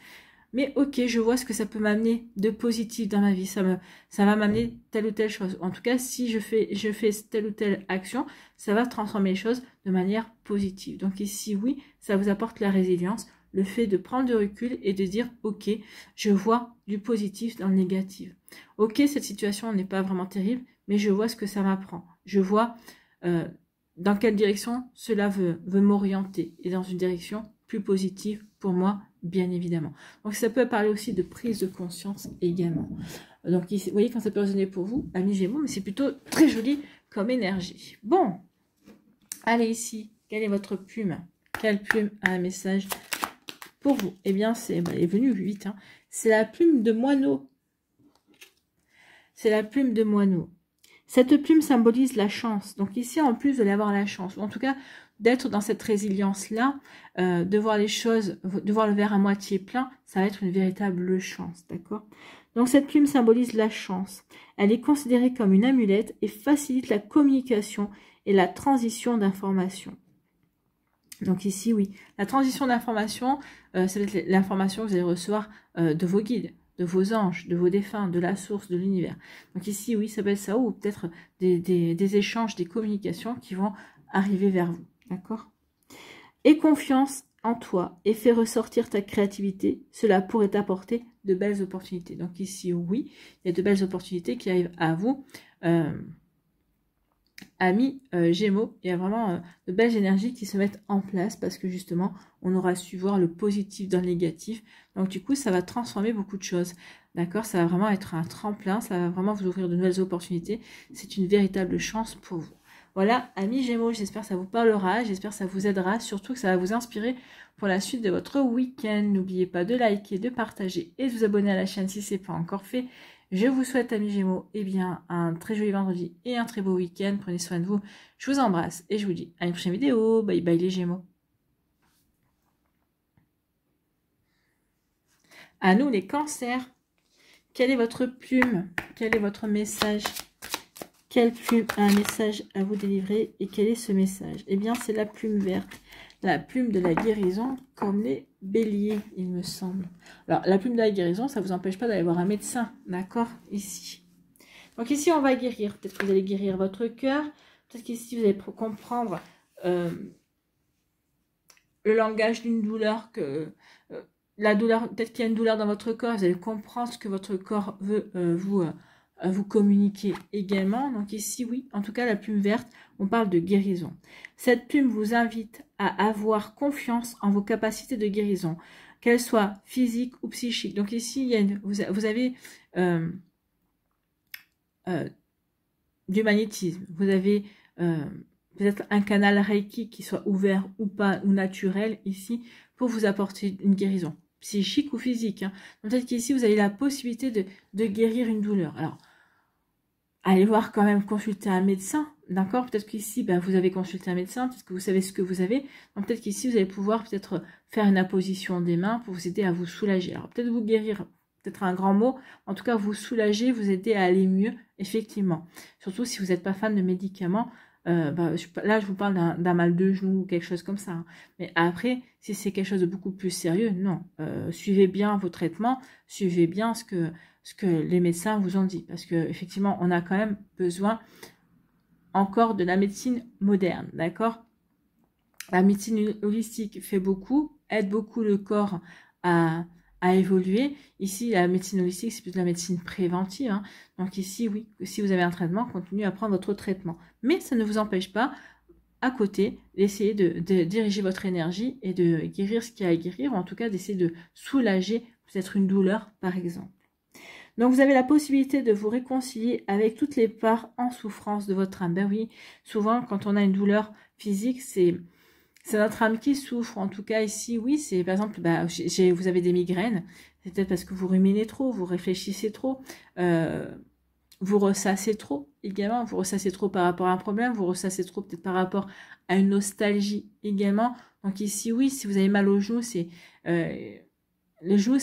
mais ok, je vois ce que ça peut m'amener de positif dans ma vie. Ça va m'amener telle ou telle chose. En tout cas, si je fais telle ou telle action, ça va transformer les choses de manière positive. Donc ici, oui, ça vous apporte la résilience, le fait de prendre du recul et de dire, ok, je vois du positif dans le négatif. Ok, cette situation n'est pas vraiment terrible, mais je vois ce que ça m'apprend. Je vois dans quelle direction cela veut m'orienter et dans une direction plus positive pour moi, bien évidemment. Donc ça peut parler aussi de prise de conscience également. Donc ici, vous voyez quand ça peut résonner pour vous, amis Gémeaux, mais c'est plutôt très joli comme énergie. Bon, allez ici, quelle est votre plume? Quelle plume a un message pour vous? Eh bien, elle est venue vite, hein. C'est la plume de moineau. C'est la plume de moineau. Cette plume symbolise la chance. Donc ici, en plus, vous allez avoir la chance. Ou en tout cas, d'être dans cette résilience-là, de voir les choses, de voir le verre à moitié plein, ça va être une véritable chance, d'accord? Donc cette plume symbolise la chance. Elle est considérée comme une amulette et facilite la communication et la transition d'informations. Donc ici, oui, la transition d'informations, ça va être l'information que vous allez recevoir de vos guides, de vos anges, de vos défunts, de la source, de l'univers. Donc ici, oui, ça peut être ça, ou peut-être des échanges, des communications qui vont arriver vers vous, d'accord? Aie confiance en toi et fais ressortir ta créativité, cela pourrait t'apporter de belles opportunités. Donc ici, oui, il y a de belles opportunités qui arrivent à vous, amis Gémeaux, il y a vraiment de belles énergies qui se mettent en place parce que justement, on aura su voir le positif dans le négatif. Donc du coup, ça va transformer beaucoup de choses. D'accord? Ça va vraiment être un tremplin, ça va vraiment vous ouvrir de nouvelles opportunités. C'est une véritable chance pour vous. Voilà, amis Gémeaux, j'espère que ça vous parlera, j'espère que ça vous aidera, surtout que ça va vous inspirer pour la suite de votre week-end. N'oubliez pas de liker, de partager et de vous abonner à la chaîne si ce n'est pas encore fait. Je vous souhaite, amis Gémeaux, eh bien, un très joli vendredi et un très beau week-end. Prenez soin de vous. Je vous embrasse et je vous dis à une prochaine vidéo. Bye bye les Gémeaux. À nous les Cancers. Quelle est votre plume? Quel est votre message? Quelle plume a un message à vous délivrer? Et quel est ce message? Eh bien, c'est la plume verte. La plume de la guérison, comme les béliers, il me semble. Alors, la plume de la guérison, ça ne vous empêche pas d'aller voir un médecin, d'accord? Ici. Donc ici, on va guérir. Peut-être que vous allez guérir votre cœur. Peut-être qu'ici, vous allez comprendre le langage d'une douleur. La douleur, peut-être qu'il y a une douleur dans votre corps. Vous allez comprendre ce que votre corps veut vous communiquer également. Donc ici, oui, en tout cas, la plume verte, on parle de guérison. Cette plume vous invite à avoir confiance en vos capacités de guérison, qu'elles soient physiques ou psychiques. Donc ici, il y a vous avez du magnétisme, vous avez peut-être un canal Reiki qui soit ouvert ou pas, ou naturel ici, pour vous apporter une guérison psychique ou physique. Hein. Peut-être qu'ici, vous avez la possibilité de guérir une douleur. Alors, allez voir quand même, consulter un médecin, d'accord? Peut-être qu'ici, ben, vous avez consulté un médecin, peut-être que vous savez ce que vous avez. Donc peut-être qu'ici, vous allez pouvoir peut-être faire une imposition des mains pour vous aider à vous soulager. Alors peut-être vous guérir, peut-être un grand mot, en tout cas vous soulager, vous aider à aller mieux, effectivement. Surtout si vous n'êtes pas fan de médicaments. Là, je vous parle d'un mal de genou ou quelque chose comme ça. Hein. Mais après, si c'est quelque chose de beaucoup plus sérieux, non. Suivez bien vos traitements, suivez bien ce que les médecins vous ont dit. Parce qu'effectivement, on a quand même besoin encore de la médecine moderne, d'accord? La médecine holistique fait beaucoup, aide beaucoup le corps à évoluer. Ici, la médecine holistique, c'est plutôt la médecine préventive. Hein. Donc ici, oui, si vous avez un traitement, continuez à prendre votre traitement. Mais ça ne vous empêche pas, à côté, d'essayer de diriger votre énergie et de guérir ce qu'il y a à guérir, ou en tout cas d'essayer de soulager peut-être une douleur, par exemple. Donc, vous avez la possibilité de vous réconcilier avec toutes les parts en souffrance de votre âme. Ben oui, souvent, quand on a une douleur physique, c'est notre âme qui souffre. En tout cas, ici, oui, c'est par exemple, vous avez des migraines. C'est peut-être parce que vous ruminez trop, vous réfléchissez trop. vous ressassez trop également, vous ressassez trop par rapport à un problème, vous ressassez trop peut-être par rapport à une nostalgie également. Donc ici, oui, si vous avez mal au genou, c'est le genou,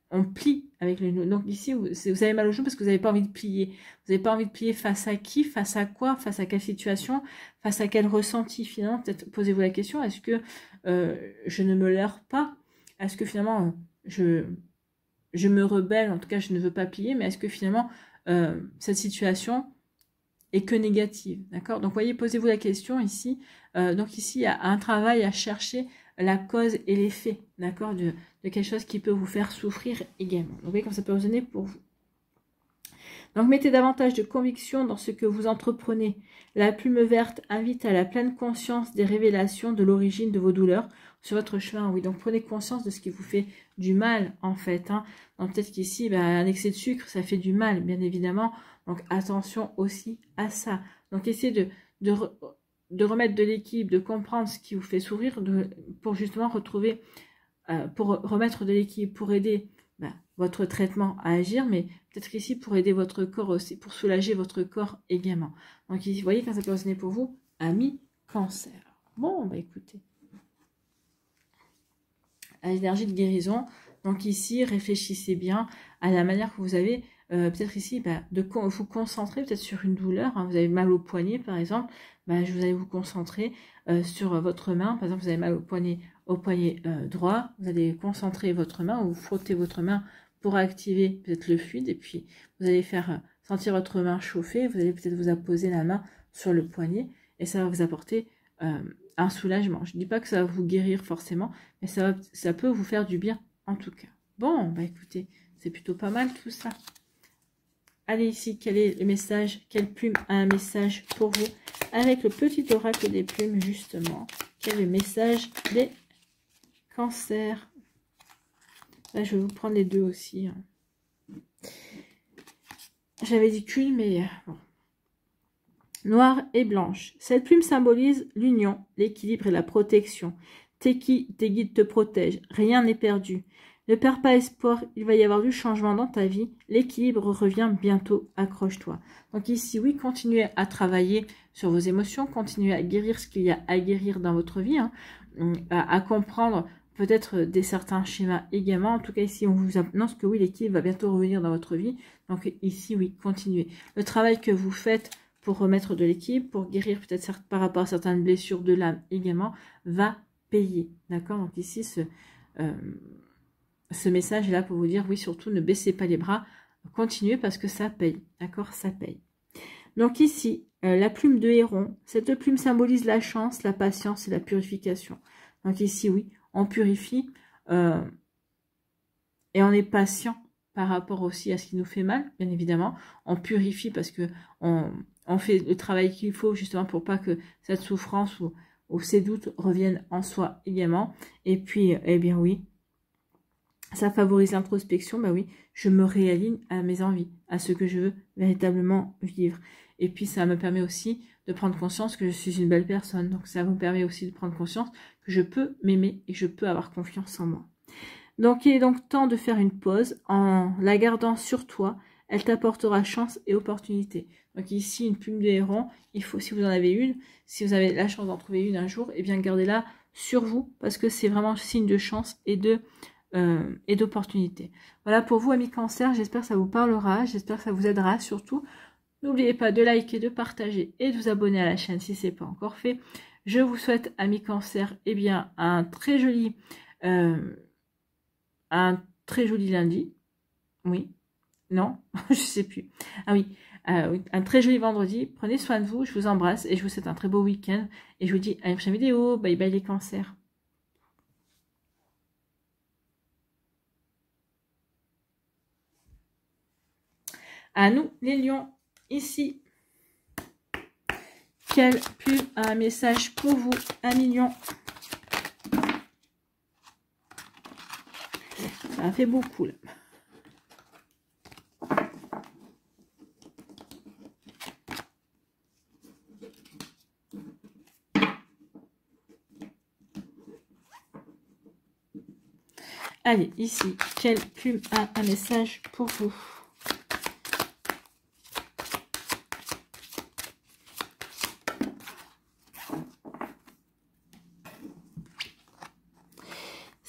on plie avec le genou. Donc ici, vous avez mal au genou parce que vous n'avez pas envie de plier. Vous n'avez pas envie de plier face à qui, face à quoi, face à quelle situation, face à quel ressenti finalement. Peut-être posez-vous la question, est-ce que je ne me leurre pas? Est-ce que finalement, je me rebelle, en tout cas je ne veux pas plier, mais est-ce que finalement cette situation est que négative, d'accord? Donc voyez, posez-vous la question ici. Donc ici, il y a un travail à chercher la cause et l'effet, d'accord, de quelque chose qui peut vous faire souffrir également. Donc vous voyez comme ça peut résonner pour vous. Donc mettez davantage de conviction dans ce que vous entreprenez. La plume verte invite à la pleine conscience des révélations de l'origine de vos douleurs sur votre chemin. Oui, donc prenez conscience de ce qui vous fait du mal en fait. Hein. Donc peut-être qu'ici, un excès de sucre, ça fait du mal, bien évidemment. Donc attention aussi à ça. Donc essayez de remettre de l'équilibre, de comprendre ce qui vous fait sourire, pour justement retrouver, pour remettre de l'équilibre, pour aider votre traitement à agir, mais peut-être ici pour aider votre corps aussi, pour soulager votre corps également. Donc ici, vous voyez quand ça peut résonner pour vous, ami cancer. Bon, écoutez. À l'énergie de guérison. Donc ici, réfléchissez bien à la manière que vous avez, peut-être ici, de vous concentrer peut-être sur une douleur. Hein, vous avez mal au poignet, par exemple. Vous allez vous concentrer sur votre main. Par exemple, vous avez mal au poignet droit. Vous allez concentrer votre main ou frotter votre main pour activer peut-être le fluide. Et puis, vous allez faire sentir votre main chauffer. Vous allez peut-être vous apposer la main sur le poignet. Et ça va vous apporter un soulagement. Je ne dis pas que ça va vous guérir forcément, mais ça peut vous faire du bien en tout cas. Bon, écoutez, c'est plutôt pas mal tout ça. Allez ici, quel est le message? Quelle plume a un message pour vous? Avec le petit oracle des plumes, justement. Quel est le message des cancers? Là, je vais vous prendre les deux aussi. Hein. J'avais dit qu'une, mais bon. Noire et blanche. Cette plume symbolise l'union, l'équilibre et la protection. Tes guides te protègent. Rien n'est perdu. Ne perds pas espoir, il va y avoir du changement dans ta vie. L'équilibre revient bientôt, accroche-toi. Donc ici, oui, continuez à travailler sur vos émotions, continuez à guérir ce qu'il y a à guérir dans votre vie, hein, à comprendre peut-être certains schémas également. En tout cas, ici, on vous annonce que oui, l'équilibre va bientôt revenir dans votre vie. Donc ici, oui, continuez. Le travail que vous faites pour remettre de l'équilibre, pour guérir peut-être par rapport à certaines blessures de l'âme également, va payer. D'accord? Donc ici, ce message est là pour vous dire, oui, surtout, ne baissez pas les bras, continuez parce que ça paye. D'accord? Ça paye. Donc ici, la plume de héron, cette plume symbolise la chance, la patience et la purification. Donc ici, oui, on purifie et on est patient par rapport aussi à ce qui nous fait mal, bien évidemment. On purifie parce que on fait le travail qu'il faut justement pour pas que cette souffrance ou ces doutes reviennent en soi également. Et puis, eh bien oui, ça favorise l'introspection. Oui, je me réaligne à mes envies, à ce que je veux véritablement vivre. Et puis, ça me permet aussi de prendre conscience que je suis une belle personne. Donc, ça me permet aussi de prendre conscience que je peux m'aimer et que je peux avoir confiance en moi. Donc, il est donc temps de faire une pause en la gardant sur toi. Elle t'apportera chance et opportunité. Donc ici, une plume de héron, il faut, si vous en avez une, si vous avez la chance d'en trouver une un jour, eh bien gardez-la sur vous, parce que c'est vraiment signe de chance et d'opportunité. Voilà pour vous, amis cancer, j'espère que ça vous parlera, j'espère que ça vous aidera surtout. N'oubliez pas de liker, de partager et de vous abonner à la chaîne si ce n'est pas encore fait. Je vous souhaite, amis cancer, eh bien un très joli lundi. Oui. Non, je sais plus. Ah oui, un très joli vendredi. Prenez soin de vous, je vous embrasse et je vous souhaite un très beau week-end. Et je vous dis à une prochaine vidéo. Bye bye les cancers. À nous les lions, ici. Quelle plume a un message pour vous, amis lions? Ça a fait beaucoup là. Allez, ici, quelle plume a un message pour vous?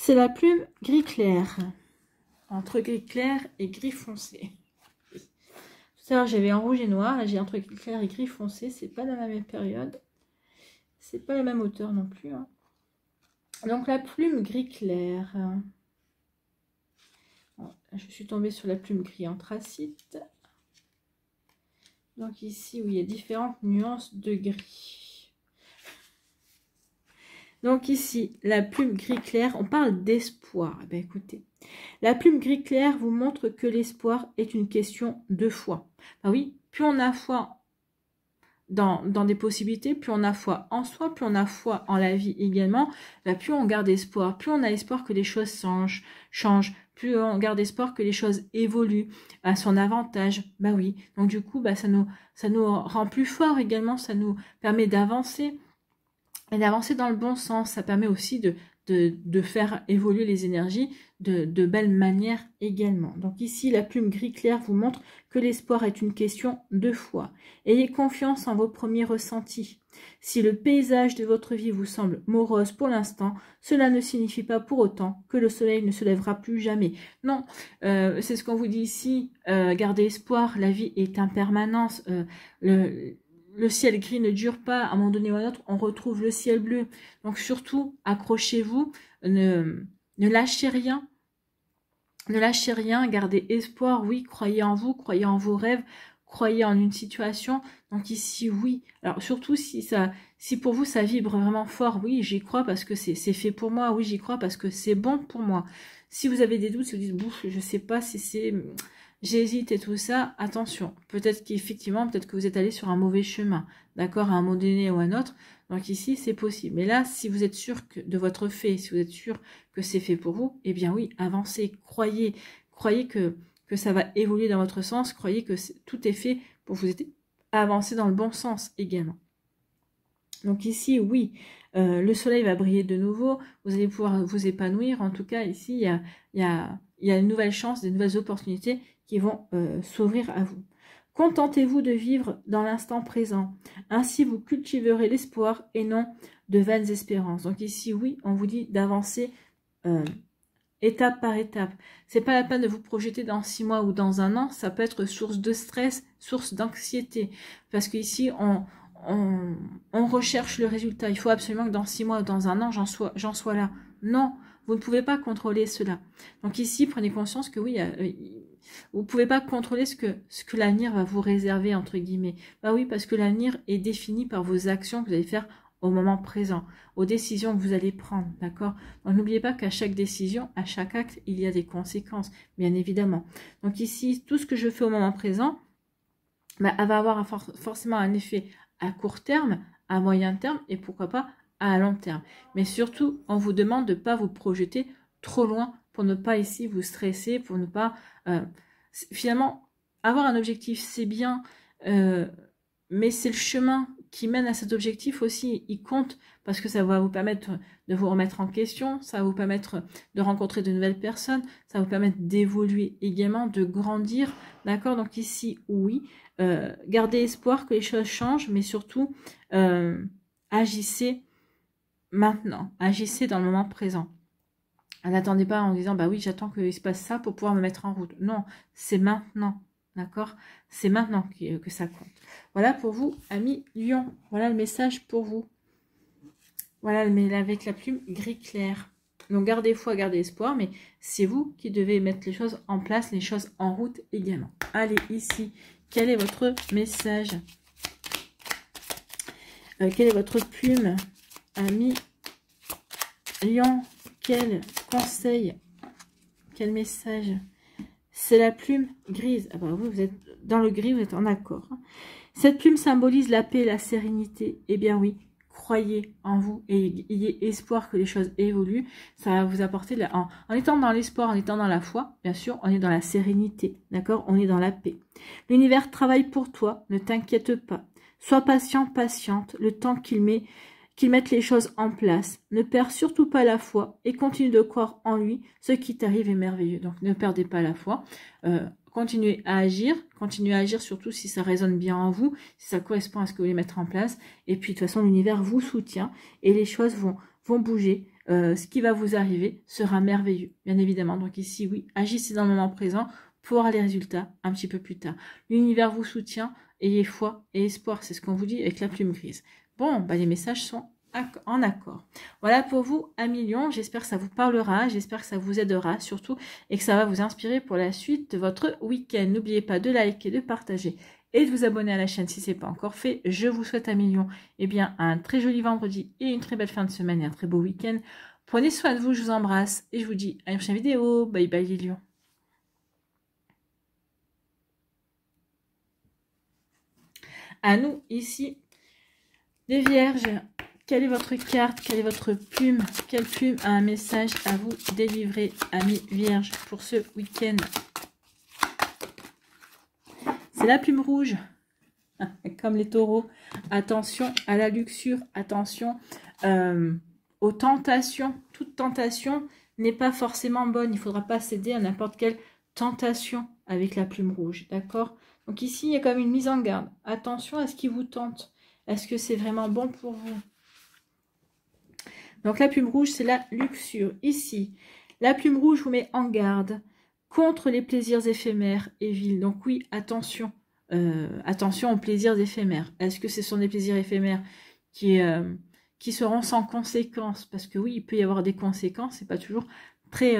C'est la plume gris clair. Entre gris clair et gris foncé. Tout à l'heure, j'avais en rouge et noir. Là, j'ai entre gris clair et gris foncé. C'est pas dans la même période. C'est pas la même hauteur non plus. Hein. Donc, la plume gris clair. Bon, je suis tombée sur la plume gris anthracite. Donc, ici, où il y a différentes nuances de gris. Donc, ici, la plume gris clair, on parle d'espoir. Eh bien, écoutez, la plume gris clair vous montre que l'espoir est une question de foi. Ah oui, plus on a foi dans des possibilités, plus on a foi en soi, plus on a foi en la vie également, bah plus on garde espoir, plus on a espoir que les choses changent, plus on garde espoir que les choses évoluent à son avantage. Bah oui, donc du coup, bah ça nous rend plus forts également, ça nous permet d'avancer, et d'avancer dans le bon sens. Ça permet aussi de faire évoluer les énergies de belle manière également. Donc ici, la plume gris clair vous montre que l'espoir est une question de foi. Ayez confiance en vos premiers ressentis. Si le paysage de votre vie vous semble morose pour l'instant, cela ne signifie pas pour autant que le soleil ne se lèvera plus jamais. Non, c'est ce qu'on vous dit ici, gardez espoir, la vie est impermanence, le ciel gris ne dure pas, à un moment donné ou à un autre, on retrouve le ciel bleu. Donc surtout, accrochez-vous, ne lâchez rien. Ne lâchez rien, gardez espoir, oui, croyez en vous, croyez en vos rêves, croyez en une situation. Donc ici, oui. Alors surtout, si pour vous, ça vibre vraiment fort, oui, j'y crois parce que c'est fait pour moi, oui, j'y crois parce que c'est bon pour moi. Si vous avez des doutes, si vous dites, bouf, je sais pas si c'est... J'hésite et tout ça, attention, peut-être qu'effectivement, peut-être que vous êtes allé sur un mauvais chemin, d'accord, à un moment donné ou à un autre, donc ici, c'est possible. Mais là, si vous êtes sûr de votre fait, si vous êtes sûr que c'est fait pour vous, eh bien oui, avancez, croyez que ça va évoluer dans votre sens, croyez que tout est fait pour vous aider à avancer dans le bon sens également. Donc ici, oui, le soleil va briller de nouveau, vous allez pouvoir vous épanouir, en tout cas, ici, il y a une nouvelle chance, des nouvelles opportunités qui vont s'ouvrir à vous. Contentez-vous de vivre dans l'instant présent. Ainsi, vous cultiverez l'espoir et non de vaines espérances. Donc ici, oui, on vous dit d'avancer étape par étape. C'est pas la peine de vous projeter dans 6 mois ou dans un an. Ça peut être source de stress, source d'anxiété. Parce qu'ici, on recherche le résultat. Il faut absolument que dans 6 mois ou dans un an, j'en sois là. Non, vous ne pouvez pas contrôler cela. Donc ici, prenez conscience que oui, vous ne pouvez pas contrôler ce que l'avenir va vous réserver, entre guillemets. Bah oui, parce que l'avenir est défini par vos actions que vous allez faire au moment présent, aux décisions que vous allez prendre, d'accord? Donc n'oubliez pas qu'à chaque décision, à chaque acte, il y a des conséquences, bien évidemment. Donc ici, tout ce que je fais au moment présent, bah, elle va avoir forcément un effet à court terme, à moyen terme et pourquoi pas à long terme. Mais surtout, on vous demande de ne pas vous projeter trop loin pour ne pas ici vous stresser, pour ne pas... finalement, avoir un objectif, c'est bien, mais c'est le chemin qui mène à cet objectif aussi, il compte parce que ça va vous permettre de vous remettre en question, ça va vous permettre de rencontrer de nouvelles personnes, ça va vous permettre d'évoluer également, de grandir, d'accord? Donc ici, oui, gardez espoir que les choses changent, mais surtout, agissez maintenant, agissez dans le moment présent. N'attendez pas en disant, bah oui, j'attends qu'il se passe ça pour pouvoir me mettre en route. Non, c'est maintenant, d'accord? C'est maintenant que ça compte. Voilà pour vous, amis Lion. Voilà le message pour vous. Voilà, mais avec la plume gris clair. Donc, gardez foi, gardez espoir, mais c'est vous qui devez mettre les choses en place, les choses en route également. Allez, ici, quel est votre message? Quelle est votre plume, amis Lion? Quel conseil, quel message? C'est la plume grise. Ah bah vous êtes dans le gris, vous êtes en accord. Cette plume symbolise la paix et la sérénité. Eh bien oui, croyez en vous et ayez espoir que les choses évoluent. Ça va vous apporter, en étant dans l'espoir, en étant dans la foi, bien sûr, on est dans la sérénité, d'accord? On est dans la paix. L'univers travaille pour toi, ne t'inquiète pas. Sois patient, patiente, le temps qu'il mette les choses en place. Ne perds surtout pas la foi et continue de croire en lui. Ce qui t'arrive est merveilleux. Donc ne perdez pas la foi. Continuez à agir surtout si ça résonne bien en vous, si ça correspond à ce que vous voulez mettre en place. Et puis de toute façon, l'univers vous soutient et les choses vont bouger ce qui va vous arriver sera merveilleux, bien évidemment. Donc ici, oui, agissez dans le moment présent pour avoir les résultats un petit peu plus tard. L'univers vous soutient, ayez foi et espoir, c'est ce qu'on vous dit avec la plume grise. Bon, bah, les messages sont en accord. Voilà pour vous, amis Lion, j'espère que ça vous parlera, j'espère que ça vous aidera surtout et que ça va vous inspirer pour la suite de votre week-end. N'oubliez pas de liker, de partager et de vous abonner à la chaîne si ce n'est pas encore fait. Je vous souhaite, amis Lion, eh bien, un très joli vendredi et une très belle fin de semaine et un très beau week-end. Prenez soin de vous, je vous embrasse et je vous dis à une prochaine vidéo. Bye bye les lions. À nous, ici, les vierges. Quelle est votre carte? Quelle est votre plume? Quelle plume a un message à vous délivrer, amis vierges, pour ce week-end? C'est la plume rouge, comme les taureaux. Attention à la luxure, attention aux tentations. Toute tentation n'est pas forcément bonne. Il ne faudra pas céder à n'importe quelle tentation avec la plume rouge, d'accord? Donc ici, il y a quand même une mise en garde. Attention à ce qui vous tente. Est-ce que c'est vraiment bon pour vous? Donc la plume rouge, c'est la luxure. Ici, la plume rouge vous met en garde contre les plaisirs éphémères et vils. Donc oui, attention. Attention aux plaisirs éphémères. Est-ce que ce sont des plaisirs éphémères qui seront sans conséquences? Parce que oui, il peut y avoir des conséquences. C'est pas toujours très...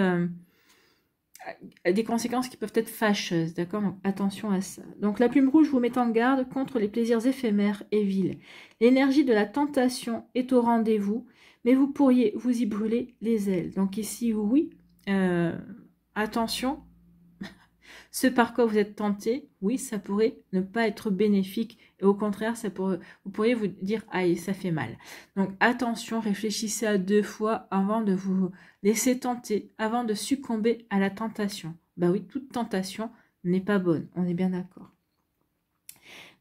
des conséquences qui peuvent être fâcheuses, d'accord? Donc attention à ça. Donc la plume rouge vous met en garde contre les plaisirs éphémères et vils. L'énergie de la tentation est au rendez-vous, mais vous pourriez vous y brûler les ailes. Donc ici, oui, attention, ce par quoi vous êtes tenté, oui, ça pourrait ne pas être bénéfique, et au contraire, vous pourriez vous dire, aïe, ça fait mal. Donc attention, réfléchissez à 2 fois avant de vous laisser tenter, avant de succomber à la tentation. Bah oui, toute tentation n'est pas bonne, on est bien d'accord.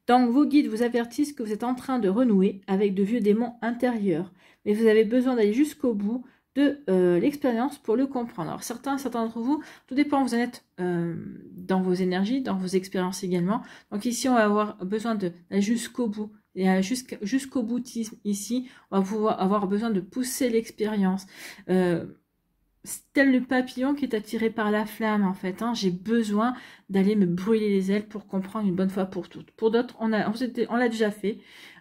Donc vos guides vous avertissent que vous êtes en train de renouer avec de vieux démons intérieurs, mais vous avez besoin d'aller jusqu'au bout de l'expérience pour le comprendre. Alors certains d'entre vous, tout dépend où vous en êtes dans vos énergies, dans vos expériences également. Donc ici, on va avoir besoin d'aller jusqu'au bout. Et jusqu'au boutisme ici, on va avoir besoin de pousser l'expérience. Tel le papillon qui est attiré par la flamme, en fait. Hein, j'ai besoin d'aller me brûler les ailes pour comprendre une bonne fois pour toutes. Pour d'autres, on l'a déjà fait.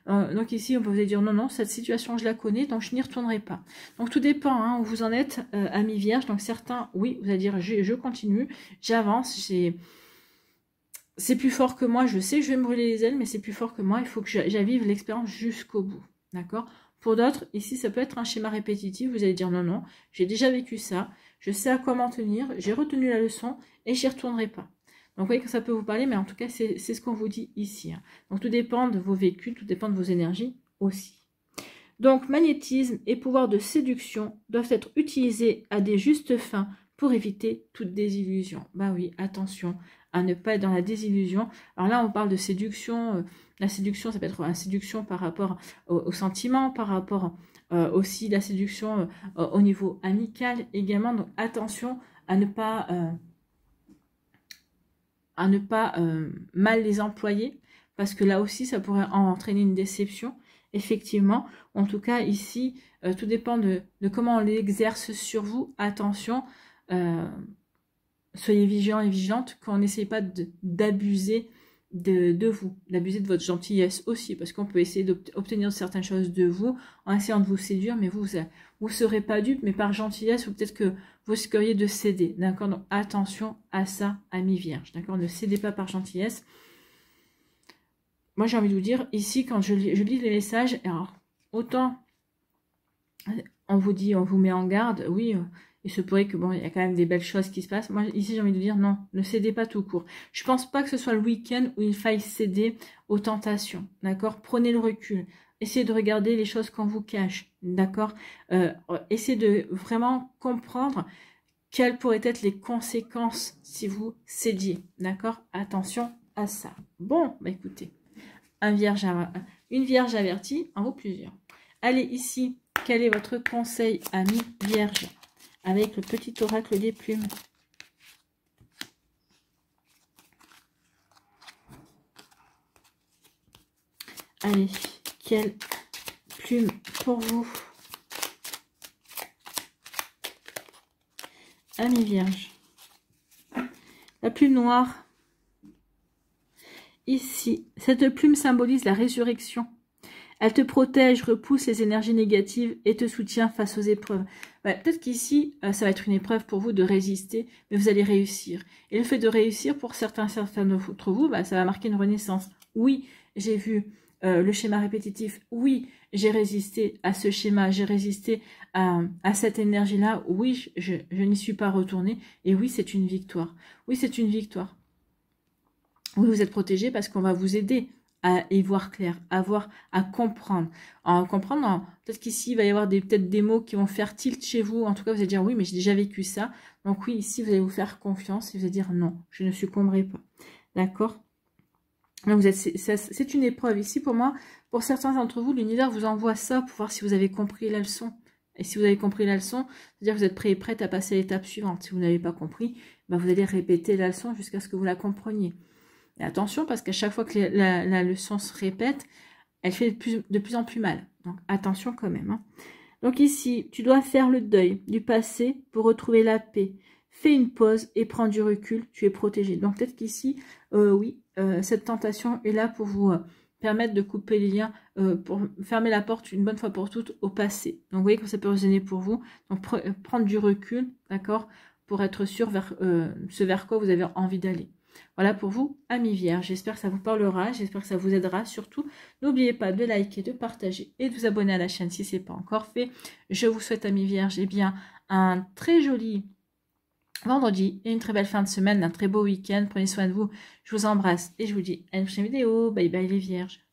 Donc ici, on peut vous dire non, non, cette situation, je la connais, donc je n'y retournerai pas. Donc tout dépend hein, où vous en êtes, amis vierges. Donc certains, oui, vous allez dire, je continue, j'avance, c'est plus fort que moi, je sais que je vais me brûler les ailes, mais c'est plus fort que moi, il faut que j'avive l'expérience jusqu'au bout. D'accord? Pour d'autres, ici, ça peut être un schéma répétitif. Vous allez dire non, non, j'ai déjà vécu ça, je sais à quoi m'en tenir, j'ai retenu la leçon et j'y retournerai pas. Donc, vous voyez que ça peut vous parler, mais en tout cas, c'est ce qu'on vous dit ici. Hein. Donc, tout dépend de vos vécus, tout dépend de vos énergies aussi. Donc, magnétisme et pouvoir de séduction doivent être utilisés à des justes fins pour éviter toute désillusion. Bah oui, attention à ne pas être dans la désillusion. Alors là, on parle de séduction. La séduction, ça peut être une séduction par rapport au sentiment, par rapport aussi la séduction au niveau amical également. Donc, attention à ne pas... mal les employer, parce que là aussi, ça pourrait entraîner une déception, effectivement. En tout cas, ici, tout dépend de comment on l'exerce sur vous. Attention, soyez vigilants et vigilantes qu'on n'essaye pas d'abuser de vous, d'abuser de votre gentillesse aussi, parce qu'on peut essayer d'obtenir certaines choses de vous en essayant de vous séduire, mais vous ne serez pas dupe, mais par gentillesse, ou peut-être que vous risqueriez de céder, d'accord? Donc attention à ça, amis vierges, d'accord? Ne cédez pas par gentillesse. Moi, j'ai envie de vous dire, ici, quand je lis les messages, alors, autant on vous dit, on vous met en garde, oui, il se pourrait que, bon, il y a quand même des belles choses qui se passent. Moi, ici, j'ai envie de vous dire, non, ne cédez pas tout court. Je pense pas que ce soit le week-end où il faille céder aux tentations, d'accord? Prenez le recul. Essayez de regarder les choses qu'on vous cache, d'accord? Essayez de vraiment comprendre quelles pourraient être les conséquences si vous cédiez, d'accord? Attention à ça. Bon, bah écoutez, une vierge avertie en vaut plusieurs. Allez, ici, quel est votre conseil, amis vierges, avec le petit oracle des plumes? Allez, quelle plume pour vous? Amis Vierge. La plume noire. Ici, cette plume symbolise la résurrection. Elle te protège, repousse les énergies négatives et te soutient face aux épreuves. Ouais, peut-être qu'ici, ça va être une épreuve pour vous de résister, mais vous allez réussir. Et le fait de réussir, pour certains d'entre vous, bah, ça va marquer une renaissance. Oui, j'ai vu le schéma répétitif. Oui, j'ai résisté à ce schéma, j'ai résisté à cette énergie-là. Oui, je n'y suis pas retournée. Et oui, c'est une victoire. Oui, c'est une victoire. Oui, vous êtes protégé parce qu'on va vous aider à y voir clair, à comprendre. En comprendre, peut-être qu'ici, il va y avoir peut-être des mots qui vont faire tilt chez vous. En tout cas, vous allez dire, oui, mais j'ai déjà vécu ça. Donc oui, ici, vous allez vous faire confiance et vous allez dire, non, je ne succomberai pas. D'accord? Donc, c'est une épreuve. Ici, pour moi, pour certains d'entre vous, l'univers vous envoie ça pour voir si vous avez compris la leçon. Et si vous avez compris la leçon, c'est-à-dire que vous êtes prêt et prête à passer à l'étape suivante. Si vous n'avez pas compris, ben vous allez répéter la leçon jusqu'à ce que vous la compreniez. Et attention, parce qu'à chaque fois que la leçon se répète, elle fait de plus en plus mal. Donc, attention quand même. Hein. Donc ici, tu dois faire le deuil du passé pour retrouver la paix. Fais une pause et prends du recul, tu es protégé. Donc peut-être qu'ici, oui, cette tentation est là pour vous permettre de couper les liens, pour fermer la porte une bonne fois pour toutes au passé. Donc vous voyez que ça peut résonner pour vous. Donc prendre du recul, d'accord, pour être sûr vers ce vers quoi vous avez envie d'aller. Voilà pour vous, amis vierges. J'espère que ça vous parlera, j'espère que ça vous aidera. Surtout, n'oubliez pas de liker, de partager et de vous abonner à la chaîne si ce n'est pas encore fait. Je vous souhaite, amis vierges, eh bien, un très joli vendredi et une très belle fin de semaine, un très beau week-end. Prenez soin de vous. Je vous embrasse et je vous dis à une prochaine vidéo. Bye bye les vierges.